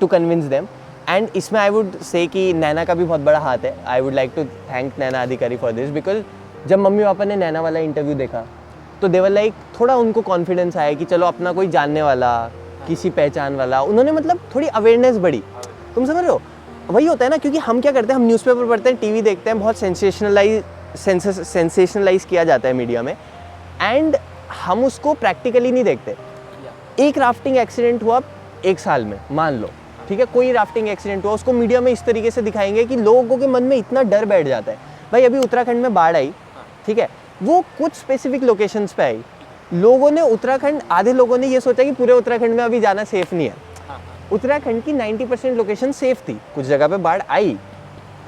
to convince them. And इसमें आई वुड से कि नैना का भी बहुत बड़ा हाथ है। I would like to thank Naina Adhikari for this, because जब मम्मी पापा ने नैना वाला इंटरव्यू देखा तो दे वर लाइक, थोड़ा उनको कॉन्फिडेंस आया कि चलो अपना कोई जानने वाला, किसी पहचान वाला, उन्होंने मतलब थोड़ी अवेयरनेस बढ़ी। तुम समझ रहे हो? वही होता है ना, क्योंकि हम क्या करते हैं, हम न्यूज़पेपर पढ़ते हैं, टीवी देखते हैं, बहुत सेंसेशनलाइज किया जाता है मीडिया में, एंड हम उसको प्रैक्टिकली नहीं देखते। एक राफ्टिंग एक्सीडेंट हुआ 1 साल में, मान लो, ठीक है, कोई राफ्टिंग एक्सीडेंट हुआ, उसको मीडिया में इस तरीके से दिखाएंगे कि लोगों के मन में इतना डर बैठ जाता है। भाई अभी उत्तराखंड में बाढ़ आई, ठीक है, वो कुछ स्पेसिफिक लोकेशंस पे आई, लोगों ने उत्तराखंड, आधे लोगों ने ये सोचा कि पूरे उत्तराखंड में अभी जाना सेफ नहीं है। उत्तराखंड की 90% लोकेशन सेफ थी, कुछ जगह पे बाढ़ आई।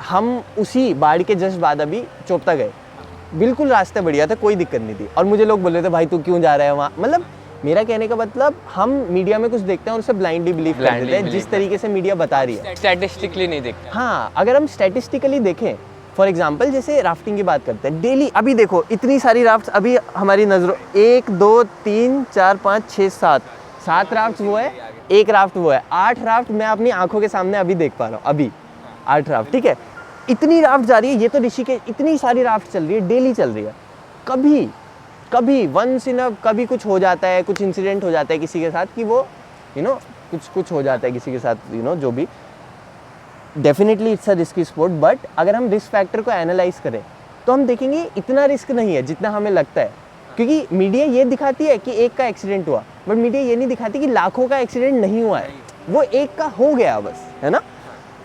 हम उसी बाढ़ के जस्ट बाद अभी चोपता गए, बिल्कुल रास्ते बढ़िया थे, कोई दिक्कत नहीं थी। और मुझे लोग बोल रहे थे भाई तू क्यों जा रहा है वहाँ, मतलब मेरा कहने का मतलब, हम मीडिया में कुछ देखते हैं और उसे ब्लाइंडली बिलीव कर देते हैं, जिस तरीके से मीडिया बता रही है। स्टैटिस्टिकली नहीं देखते। हाँ, अगर हम स्टैटिस्टिकली देखें, फॉर एग्जांपल जैसे राफ्टिंग की बात करते हैं, डेली अभी देखो इतनी सारी राफ्ट्स अभी हमारी नज़रों, 1 2 3 4 5 6 7 राफ्ट्स वो है, एक राफ्ट वो है, 8 राफ्ट मैं अपनी आंखों के सामने अभी देख पा रहा हूँ, अभी 8 राफ्ट, ठीक है। इतनी राफ्ट जा रही है, ये तो ऋषिकेश, इतनी सारी राफ्ट चल रही है, डेली चल रही है। कभी वंस इन अ कभी कुछ हो जाता है, कुछ इंसिडेंट हो जाता है किसी के साथ कि वो कुछ हो जाता है किसी के साथ, जो भी, definitely it's a risky sport. But अगर हम रिस्क फैक्टर को एनालाइज करें तो हम देखेंगे इतना रिस्क नहीं है जितना हमें लगता है, क्योंकि मीडिया ये दिखाती है कि एक का एक्सीडेंट हुआ, बट मीडिया ये नहीं दिखाती कि लाखों का एक्सीडेंट नहीं हुआ है, वो एक का हो गया बस, है ना।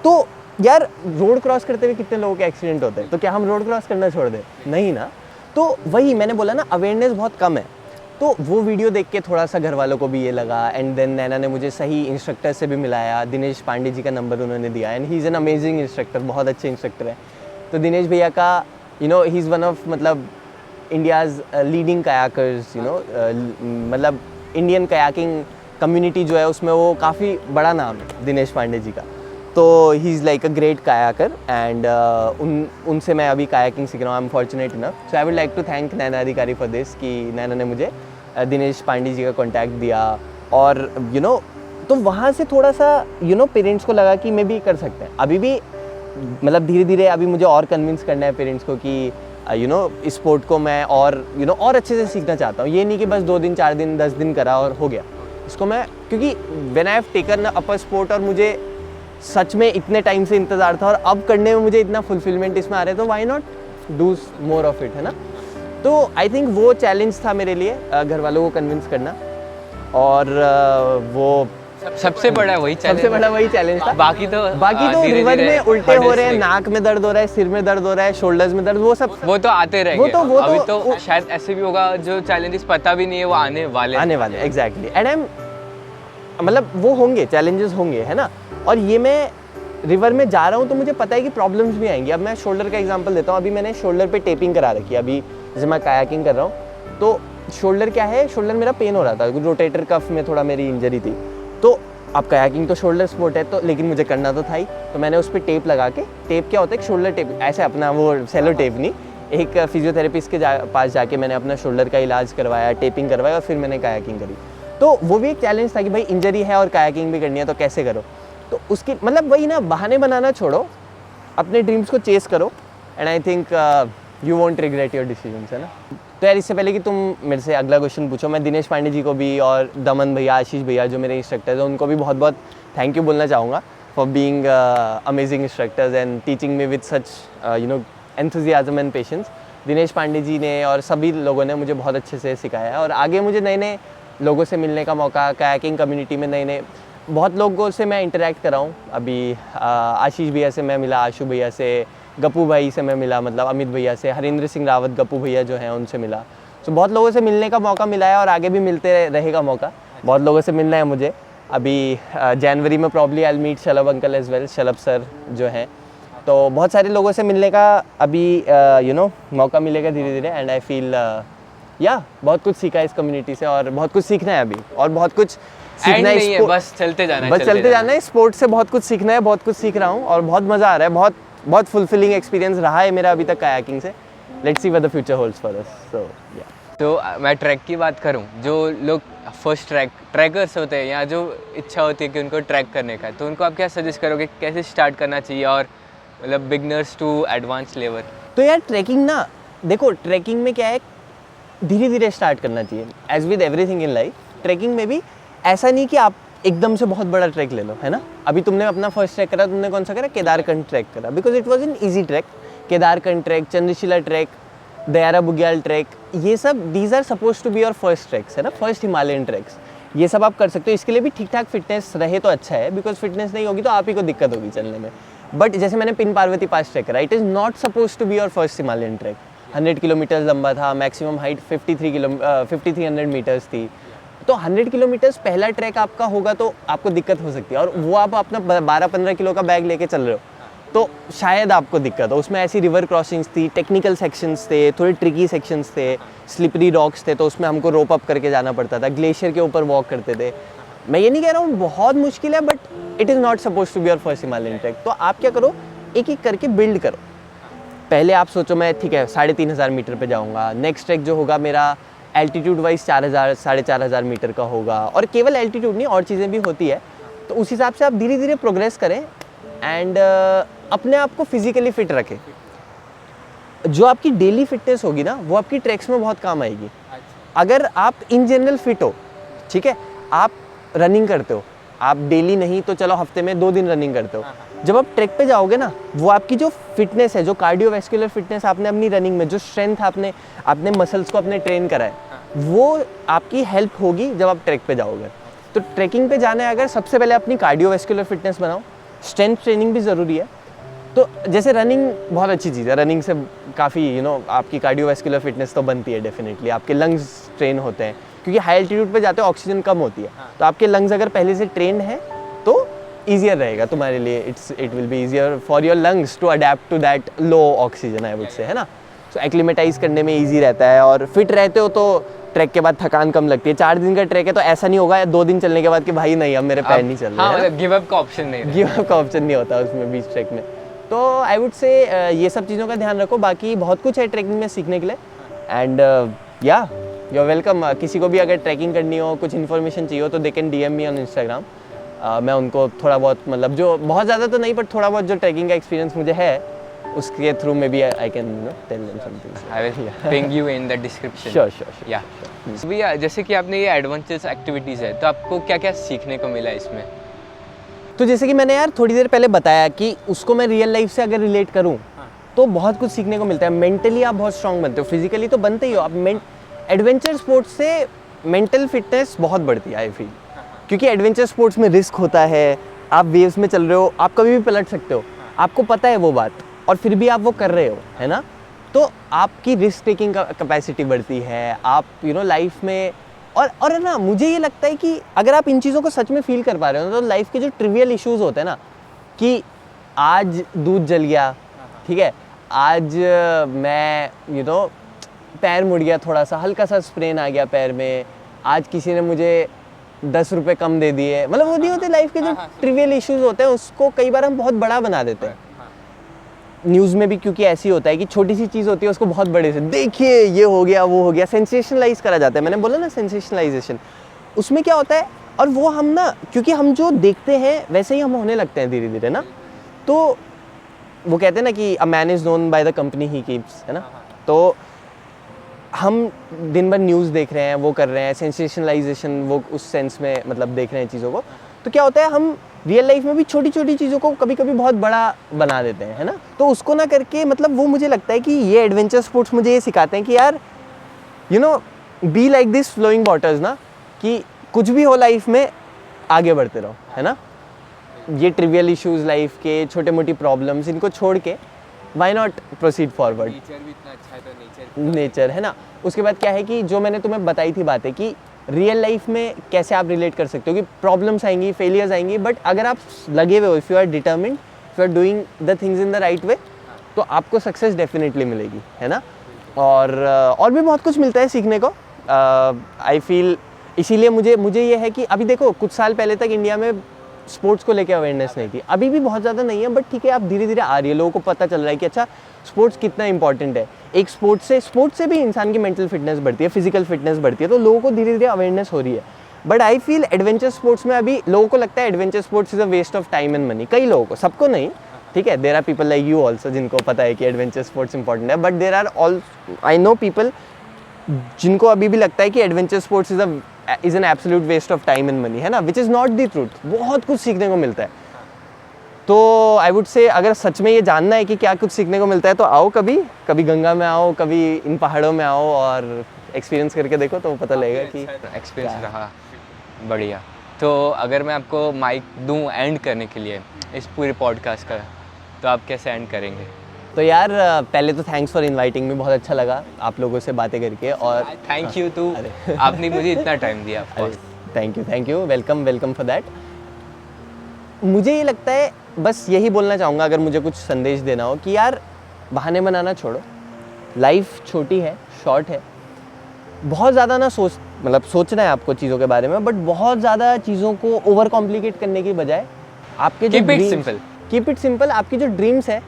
तो यार रोड क्रॉस करते हुए कितने लोगों के एक्सीडेंट होते हैं, तो क्या हम रोड क्रॉस करना छोड़ दें? नहीं ना। तो वही मैंने बोला ना, अवेयरनेस बहुत कम है। तो वो वीडियो देख के थोड़ा सा घर वालों को भी ये लगा, एंड देन नैना ने मुझे सही इंस्ट्रक्टर से भी मिलाया, दिनेश पांडे जी का नंबर उन्होंने दिया, and he is an amazing instructor, बहुत अच्छे इंस्ट्रक्टर है। तो दिनेश भैया का ही इज़ वन ऑफ, मतलब इंडियाज़ लीडिंग कयाकर्स, मतलब इंडियन कयाकिंग कम्युनिटी जो है उसमें वो काफ़ी बड़ा नाम है दिनेश पांडे जी का। तो he is like a great kayaker, and उनसे मैं अभी कायाकिंग सीख रहा हूँ। I am fortunate enough, so I would like to thank Naina Adhikari for this, कि नैना ने मुझे दिनेश पांडे जी का कॉन्टैक्ट दिया। और तो वहाँ से थोड़ा सा पेरेंट्स को लगा कि मैं भी कर सकते हैं। अभी भी मतलब धीरे धीरे अभी मुझे और कन्विंस करना है पेरेंट्स को कि इस स्पोर्ट को मैं और और अच्छे से सीखना चाहता हूँ। ये नहीं कि बस 2 दिन 4 दिन 10 दिन करा और हो गया इसको मैं, क्योंकि when I have taken up a sport और मुझे सच में इतने टाइम से इंतज़ार था और अब करने में मुझे इतना फुलफिलमेंट इसमें आ रहा है, तो why not do more of it, है ना। तो आई थिंक वो चैलेंज था मेरे लिए, घर वालों को कन्विंस करना, और वो सबसे बड़ा वही चैलेंज, सबसे बड़ा वही चैलेंज था। बाकी तो रिवर में उल्टे हो रहे हैं, नाक में दर्द हो रहा है, सिर में दर्द हो रहा है, शोल्डर्स में दर्द, वो सब वो तो आते रहेंगे। वो अभी तो शायद ऐसे भी होगा जो चैलेंजेस पता भी नहीं है वो आने वाले एग्जैक्टली। एंड आई एम मतलब वो होंगे, चैलेंजेस होंगे, है ना। और ये मैं रिवर में जा रहा हूँ तो मुझे पता है कि प्रॉब्लम्स भी आएंगी। अब मैं शोल्डर का एग्जांपल देता हूँ। अभी मैंने शोल्डर पे टेपिंग करा रखी है। अभी जैसे मैं कायाकिंग कर रहा हूँ तो शोल्डर क्या है, शोल्डर मेरा पेन हो रहा था, रोटेटर कफ में थोड़ा मेरी इंजरी थी। तो अब कायाकिंग तो शोल्डर स्पोर्ट है, तो लेकिन मुझे करना तो था ही, तो मैंने उस पर टेप लगा के, टेप क्या होता है, शोल्डर टेप, ऐसे अपना वो सेलो टेप नहीं, एक फिजियोथेरेपिस्ट के पास जाके मैंने अपना शोल्डर का इलाज करवाया, टेपिंग करवाया, और फिर मैंने कायाकिंग करी। तो वो भी एक चैलेंज था कि भाई इंजरी है और कायाकिंग भी करनी है तो कैसे करो। तो उसकी मतलब वही ना, बहाने बनाना छोड़ो, अपने ड्रीम्स को चेस करो, and I think you won't regret your decisions, है ना। तो यार इससे पहले कि तुम मेरे से अगला क्वेश्चन पूछो, मैं दिनेश पांडे जी को भी और दमन भैया, आशीष भैया जो मेरे इंस्ट्रक्टर्स हैं, उनको भी बहुत बहुत थैंक यू बोलना चाहूँगा for being amazing instructors and teaching me with such enthusiasm and patience. Dinesh Pandey ji ने और सभी लोगों ने मुझे बहुत अच्छे से सिखाया है, और आगे मुझे नए नए लोगों से मिलने का मौका, कायाकिंग कम्युनिटी में नए नए बहुत लोगों से मैं इंटरेक्ट कर रहा हूँ। अभी आशीष भैया से मैं मिला, आशु भैया से, गप्पू भाई से मैं मिला, मतलब अमित भैया से, हरिंद्र सिंह रावत, गप्पू भैया जो हैं उनसे मिला। तो बहुत लोगों से मिलने का मौका मिला है, और आगे भी मिलते रहेगा मौका। बहुत लोगों से मिलना है मुझे। अभी जनवरी में probably I meet Shalabh uncle as well, Shalabh sir जो हैं। तो बहुत सारे लोगों से मिलने का अभी मौका मिलेगा धीरे धीरे, एंड आई फील बहुत कुछ सीखा इस कम्युनिटी से, और बहुत कुछ सीखना है अभी, और बहुत कुछ सीखना है, बस चलते जाना है, बस चलते जाना है। स्पोर्ट्स से बहुत कुछ सीखना है, बहुत कुछ सीख रहा हूँ, और बहुत मज़ा आ रहा है। बहुत बहुत फुलफिलिंग एक्सपीरियंस रहा है मेरा अभी तक कायाकिंग से। Let's see what the future holds for us. So yeah, तो मैं ट्रैक की बात करूं, जो लोग फर्स्ट ट्रैकर्स होते हैं या जो इच्छा होती है कि उनको ट्रैक करने का, तो उनको आप क्या सजेस्ट करोगे, कैसे स्टार्ट करना चाहिए, और मतलब बिगनर्स टू एडवांस लेवल? तो यार ट्रैकिंग ना, देखो ट्रैकिंग में क्या है, धीरे धीरे स्टार्ट करना चाहिए, as with everything in life. Trekking में भी ऐसा नहीं कि आप एकदम से बहुत बड़ा ट्रैक ले लो, है ना। अभी तुमने अपना फर्स्ट ट्रैक करा, तुमने कौन सा करा, केदारकंठ ट्रैक करा, because it was an easy trek. Kedarkantha trek, Chandrashila trek, Dayara Bugyal trek, ये सब these are suppose to be your first treks, है ना, फर्स्ट हिमालयन ट्रैक्स। ये सब आप कर सकते हो। इसके लिए भी ठीक ठाक फिटनेस रहे तो अच्छा है, बिकॉज फिटनेस नहीं होगी तो आप ही को दिक्कत होगी चलने में। बट जैसे मैंने पिन पार्वती पास ट्रैक करा, it is not suppose to be your first Himalayan trek. 100 kilometre लंबा था, मैक्सिमम हाइट 5300 मीटर्स थी। तो 100 किलोमीटर्स पहला ट्रैक आपका होगा तो आपको दिक्कत हो सकती है, और वो आप अपना 12-15 किलो का बैग लेके चल रहे हो तो शायद आपको दिक्कत हो। उसमें ऐसी रिवर क्रॉसिंग्स थी, टेक्निकल सेक्शंस थे, थोड़े ट्रिकी सेक्शंस थे, स्लिपरी रॉक्स थे, तो उसमें हमको रोप अप करके जाना पड़ता था, ग्लेशियर के ऊपर वॉक करते थे। मैं ये नहीं कह रहा हूँ बहुत मुश्किल है, but it is not suppose to be your first Himalayan trek. तो आप क्या करो, एक एक करके बिल्ड करो। पहले आप सोचो मैं ठीक है 3500 मीटर पे जाऊँगा, नेक्स्ट ट्रैक जो होगा मेरा एल्टीट्यूड वाइज 4000 4500 मीटर का होगा, और केवल एल्टीट्यूड नहीं और चीज़ें भी होती है। तो उस हिसाब से आप धीरे धीरे प्रोग्रेस करें, एंड अपने आप को फिजिकली फिट रखें। जो आपकी डेली फिटनेस होगी ना, वो आपकी ट्रैक्स में बहुत काम आएगी। अगर आप इन जनरल फिट हो, ठीक है, आप रनिंग करते हो, आप डेली नहीं तो चलो हफ्ते में 2 दिन रनिंग करते हो, जब आप ट्रैक पे जाओगे ना, वो आपकी जो फिटनेस है, जो कार्डियोवैस्कुलर फिटनेस आपने अपनी रनिंग में, जो स्ट्रेंथ आपने मसल्स को अपने ट्रेन करा है, वो आपकी हेल्प होगी जब आप ट्रैक पे जाओगे। तो ट्रैकिंग पे जाना है अगर, सबसे पहले अपनी कार्डियोवैस्कुलर फिटनेस बनाओ। स्ट्रेंथ ट्रेनिंग भी ज़रूरी है। तो जैसे रनिंग बहुत अच्छी चीज़ है, रनिंग से काफ़ी आपकी कार्डियोवैस्कुलर फिटनेस तो बनती है डेफिनेटली, आपके लंग्स ट्रेन होते हैं, क्योंकि हाई एल्टीट्यूड पे जाते हो ऑक्सीजन कम होती है, तो आपके लंग्स अगर पहले से ट्रेन है तो ईजियर रहेगा तुम्हारे लिए। It will be easier for your lungs to adapt to that low oxygen, I would say, है ना। सो एक्लिमेटाइज करने में ईजी रहता है, और फिट रहते हो तो ट्रैक के बाद थकान कम लगती है। 4 दिन का ट्रैक है तो ऐसा नहीं होगा 2 दिन चलने के बाद कि भाई नहीं अब मेरे पैर नहीं चल रहे। हाँ, गिव अप का ऑप्शन नहीं, गिव अप का ऑप्शन नहीं होता उसमें बीच ट्रैक में। तो आई वुड से ये सब चीज़ों का ध्यान रखो। बाकी बहुत कुछ है ट्रैकिंग में सीखने के लिए, एंड या यू आर वेलकम। किसी को भी अगर ट्रैकिंग करनी हो, कुछ इन्फॉर्मेशन चाहिए हो, तो they can DM me on Instagram. मैं उनको थोड़ा बहुत, मतलब जो बहुत ज़्यादा तो नहीं, पर थोड़ा बहुत जो ट्रैकिंग का एक्सपीरियंस मुझे है उसके थ्रू में भी I can tell them something. I will ping you in the description. Sure yeah भैया, जैसे कि आपने ये एडवेंचरस एक्टिविटीज़ है, तो आपको क्या क्या सीखने को मिला इसमें? तो जैसे कि मैंने यार थोड़ी देर पहले बताया कि उसको मैं रियल लाइफ से अगर रिलेट करूं तो बहुत कुछ सीखने को मिलता है। मेंटली आप बहुत स्ट्रांग बनते हो, फिजिकली तो बनते ही हो आप। एडवेंचर स्पोर्ट्स से मेंटल फिटनेस बहुत बढ़ती है आई फील, क्योंकि एडवेंचर स्पोर्ट्स में रिस्क होता है, आप वेव्स में चल रहे हो, आप कभी भी पलट सकते हो, आपको पता है वो बात, और फिर भी आप वो कर रहे हो, है ना। तो आपकी रिस्क टेकिंग कैपेसिटी बढ़ती है, आप लाइफ में और है ना, मुझे ये लगता है कि अगर आप इन चीज़ों को सच में फील कर पा रहे हो तो लाइफ के जो ट्रिवियल इश्यूज होते हैं ना, कि आज दूध जल गया, ठीक है, आज मैं पैर मुड़ गया, थोड़ा सा हल्का सा स्प्रेन आ गया पैर में, आज किसी ने मुझे 10 रुपये कम दे दिए, मतलब वो नहीं होते लाइफ के जो ट्रिवियल इश्यूज होते हैं, उसको कई बार हम बहुत बड़ा बना देते हैं। न्यूज़ में भी क्योंकि ऐसी होता है कि छोटी सी चीज़ होती है उसको बहुत बड़े से, देखिए ये हो गया वो हो गया, सेंसेशनलाइज करा जाता है। मैंने बोला ना सेंसेशनलाइजेशन, उसमें क्या होता है, और वो हम ना, क्योंकि हम जो देखते हैं वैसे ही हम होने लगते हैं धीरे धीरे ना। तो वो कहते हैं ना कि a man is known by the company he keeps, है ना। तो हम दिन भर न्यूज़ देख रहे हैं, वो कर रहे हैं सेंसेशनलाइजेशन, वो उस सेंस में मतलब देख रहे हैं चीज़ों को, तो क्या होता है हम रियल लाइफ में भी छोटी छोटी चीज़ों को कभी कभी बहुत बड़ा बना देते हैं, है ना। तो उसको ना करके, मतलब वो मुझे लगता है कि ये एडवेंचर स्पोर्ट्स मुझे ये सिखाते हैं कि यार be like this flowing waters ना, कि कुछ भी हो लाइफ में आगे बढ़ते रहो, है ना। ये ट्रिवियल इश्यूज लाइफ के, छोटे मोटी प्रॉब्लम्स, इनको छोड़ के why not proceed forward. Nature भी इतना अच्छा है तो नेचर, है ना। उसके बाद क्या है कि जो मैंने तुम्हें बताई थी बातें, कि रियल लाइफ में कैसे आप रिलेट कर सकते हो, कि प्रॉब्लम्स आएंगी, फेलियर्स आएंगी, बट अगर आप लगे हुए हो, if you are determined, if you are doing the things in the right way, तो आपको सक्सेस डेफिनेटली मिलेगी, है ना। और भी बहुत कुछ मिलता है सीखने को आई फील। इसीलिए मुझे ये है कि अभी देखो, कुछ साल पहले तक इंडिया में स्पोर्ट्स को लेकर अवेयरनेस नहीं थी, अभी भी बहुत ज़्यादा नहीं है, बट ठीक है, आप धीरे धीरे आ रही है, लोगों को पता चल रहा है कि अच्छा स्पोर्ट्स कितना इंपॉर्टेंट है। एक स्पोर्ट्स से भी इंसान की मेंटल फिटनेस बढ़ती है, फिजिकल फिटनेस बढ़ती है, तो लोगों को धीरे धीरे अवेयरनेस हो रही है। But I feel adventure sports में अभी लोगों को लगता है adventure sports is a waste of time and money, कई लोगों को, सबको नहीं, ठीक है। There are people like you also जिनको पता है कि एडवेंचर स्पोर्ट्स इंपॉर्टेंट है, but there are all, I know people जिनको अभी भी लगता है कि adventure sports is an absolute waste of time and money, है ना, which is not the truth. बहुत कुछ सीखने को मिलता है। तो आई वुड से, अगर सच में ये जानना है कि क्या कुछ सीखने को मिलता है, तो आओ कभी गंगा में आओ, कभी इन पहाड़ों में आओ और एक्सपीरियंस करके देखो, तो पता लगेगा कि एक्सपीरियंस रहा बढ़िया। तो अगर मैं आपको माइक दूं एंड करने के लिए इस पूरे पॉडकास्ट का, तो आप कैसे एंड करेंगे? तो यार पहले तो थैंक्स फॉर इनवाइटिंग मी, बहुत अच्छा लगा आप लोगों से बातें करके, और थैंक यू टू आपने मुझे इतना टाइम दिया। Thank you, welcome for that. मुझे ये लगता है, बस यही बोलना चाहूँगा अगर मुझे कुछ संदेश देना हो, कि यार बहाने बनाना छोड़ो, लाइफ छोटी है, शॉर्ट है, बहुत ज़्यादा ना सोचना है आपको चीज़ों के बारे में, बट बहुत ज़्यादा चीज़ों को ओवर कॉम्प्लिकेट करने की बजाय आपके जो कीप इट सिंपल, आपकी जो ड्रीम्स है,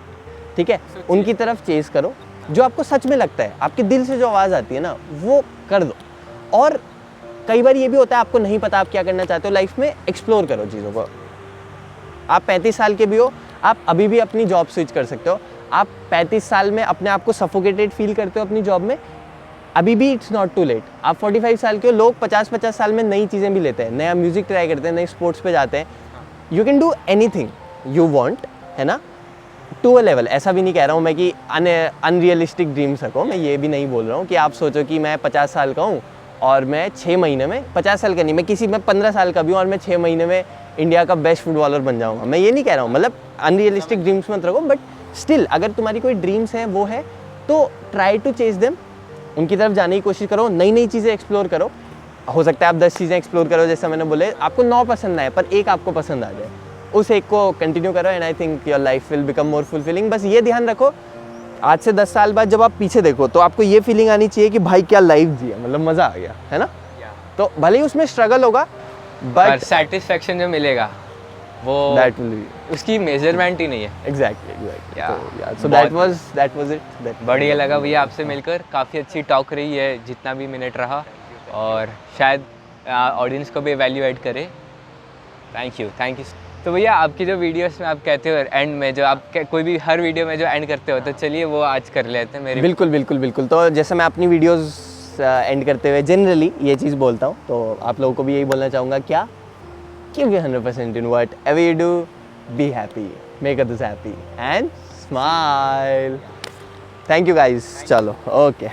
ठीक है, उनकी तरफ चेस करो, जो आपको सच में लगता है, आपके दिल से जो आवाज़ आती है ना, वो कर दो। और कई बार ये भी होता है आपको नहीं पता आप क्या करना चाहते हो लाइफ में, एक्सप्लोर करो चीज़ों को। आप 35 साल के भी हो, आप अभी भी अपनी जॉब स्विच कर सकते हो। आप 35 साल में अपने आप को सफोकेटेड फील करते हो अपनी जॉब में, अभी भी इट्स नॉट टू लेट। आप 45 साल के हो, लोग 50-50 साल में नई चीज़ें भी लेते हैं, नया म्यूज़िक ट्राई करते हैं, नए स्पोर्ट्स पे जाते हैं। You can do anything you want, है ना, टू अ लेवल। ऐसा भी नहीं कह रहा हूँ मैं कि अनरियलिस्टिक ड्रीम्स रखो, मैं ये भी नहीं बोल रहा हूँ कि आप सोचो कि मैं 50 साल का हूँ और मैं 6 महीने में, 50 साल का नहीं, मैं 15 साल का भी हूँ और मैं 6 महीने में इंडिया का बेस्ट फुटबॉलर बन जाऊँगा, मैं ये नहीं कह रहा हूँ। मतलब अनरियलिस्टिक ड्रीम्स मत रखो, बट स्टिल अगर तुम्हारी कोई ड्रीम्स है वो है, तो ट्राई टू चेज देम, उनकी तरफ जाने की कोशिश करो, नई नई चीज़ें एक्सप्लोर करो। हो सकता है आप 10 चीज़ें एक्सप्लोर करो, जैसा मैंने बोले, आपको 9 पसंद आए पर एक आपको पसंद आ जाए, उस एक को कंटिन्यू करो, and I think your life will become more fulfilling. बस ये ध्यान रखो, आज से 10 साल बाद जब आप पीछे देखो तो आपको ये फीलिंग आनी चाहिए कि भाई क्या लाइफ जिया, मतलब मज़ा आ गया, है ना। तो भले ही उसमें स्ट्रगल होगा, बट सेटिस्फेक्शन जो मिलेगा वो दैट विल बी, उसकी मेजरमेंट ही नहीं है। Exactly. Yeah. So that was it. बढ़िया लगा भैया आपसे मिलकर, काफ़ी अच्छी टॉक रही है जितना भी मिनट रहा, और शायद ऑडियंस को भी वैल्यू ऐड करे। Thank you. तो भैया आपकी जो वीडियोस में आप कहते हो एंड में, जो आप कोई भी हर वीडियो में जो एंड करते हो, तो चलिए वो आज कर लेते हैं मेरे। बिल्कुल। तो जैसे मैं अपनी वीडियोस एंड करते हुए जनरली ये चीज़ बोलता हूँ, तो आप लोगों को भी यही बोलना चाहूँगा, क्या, give your 100% in whatever you do, be happy, make others happy and smile. Thank you guys, चलो ओके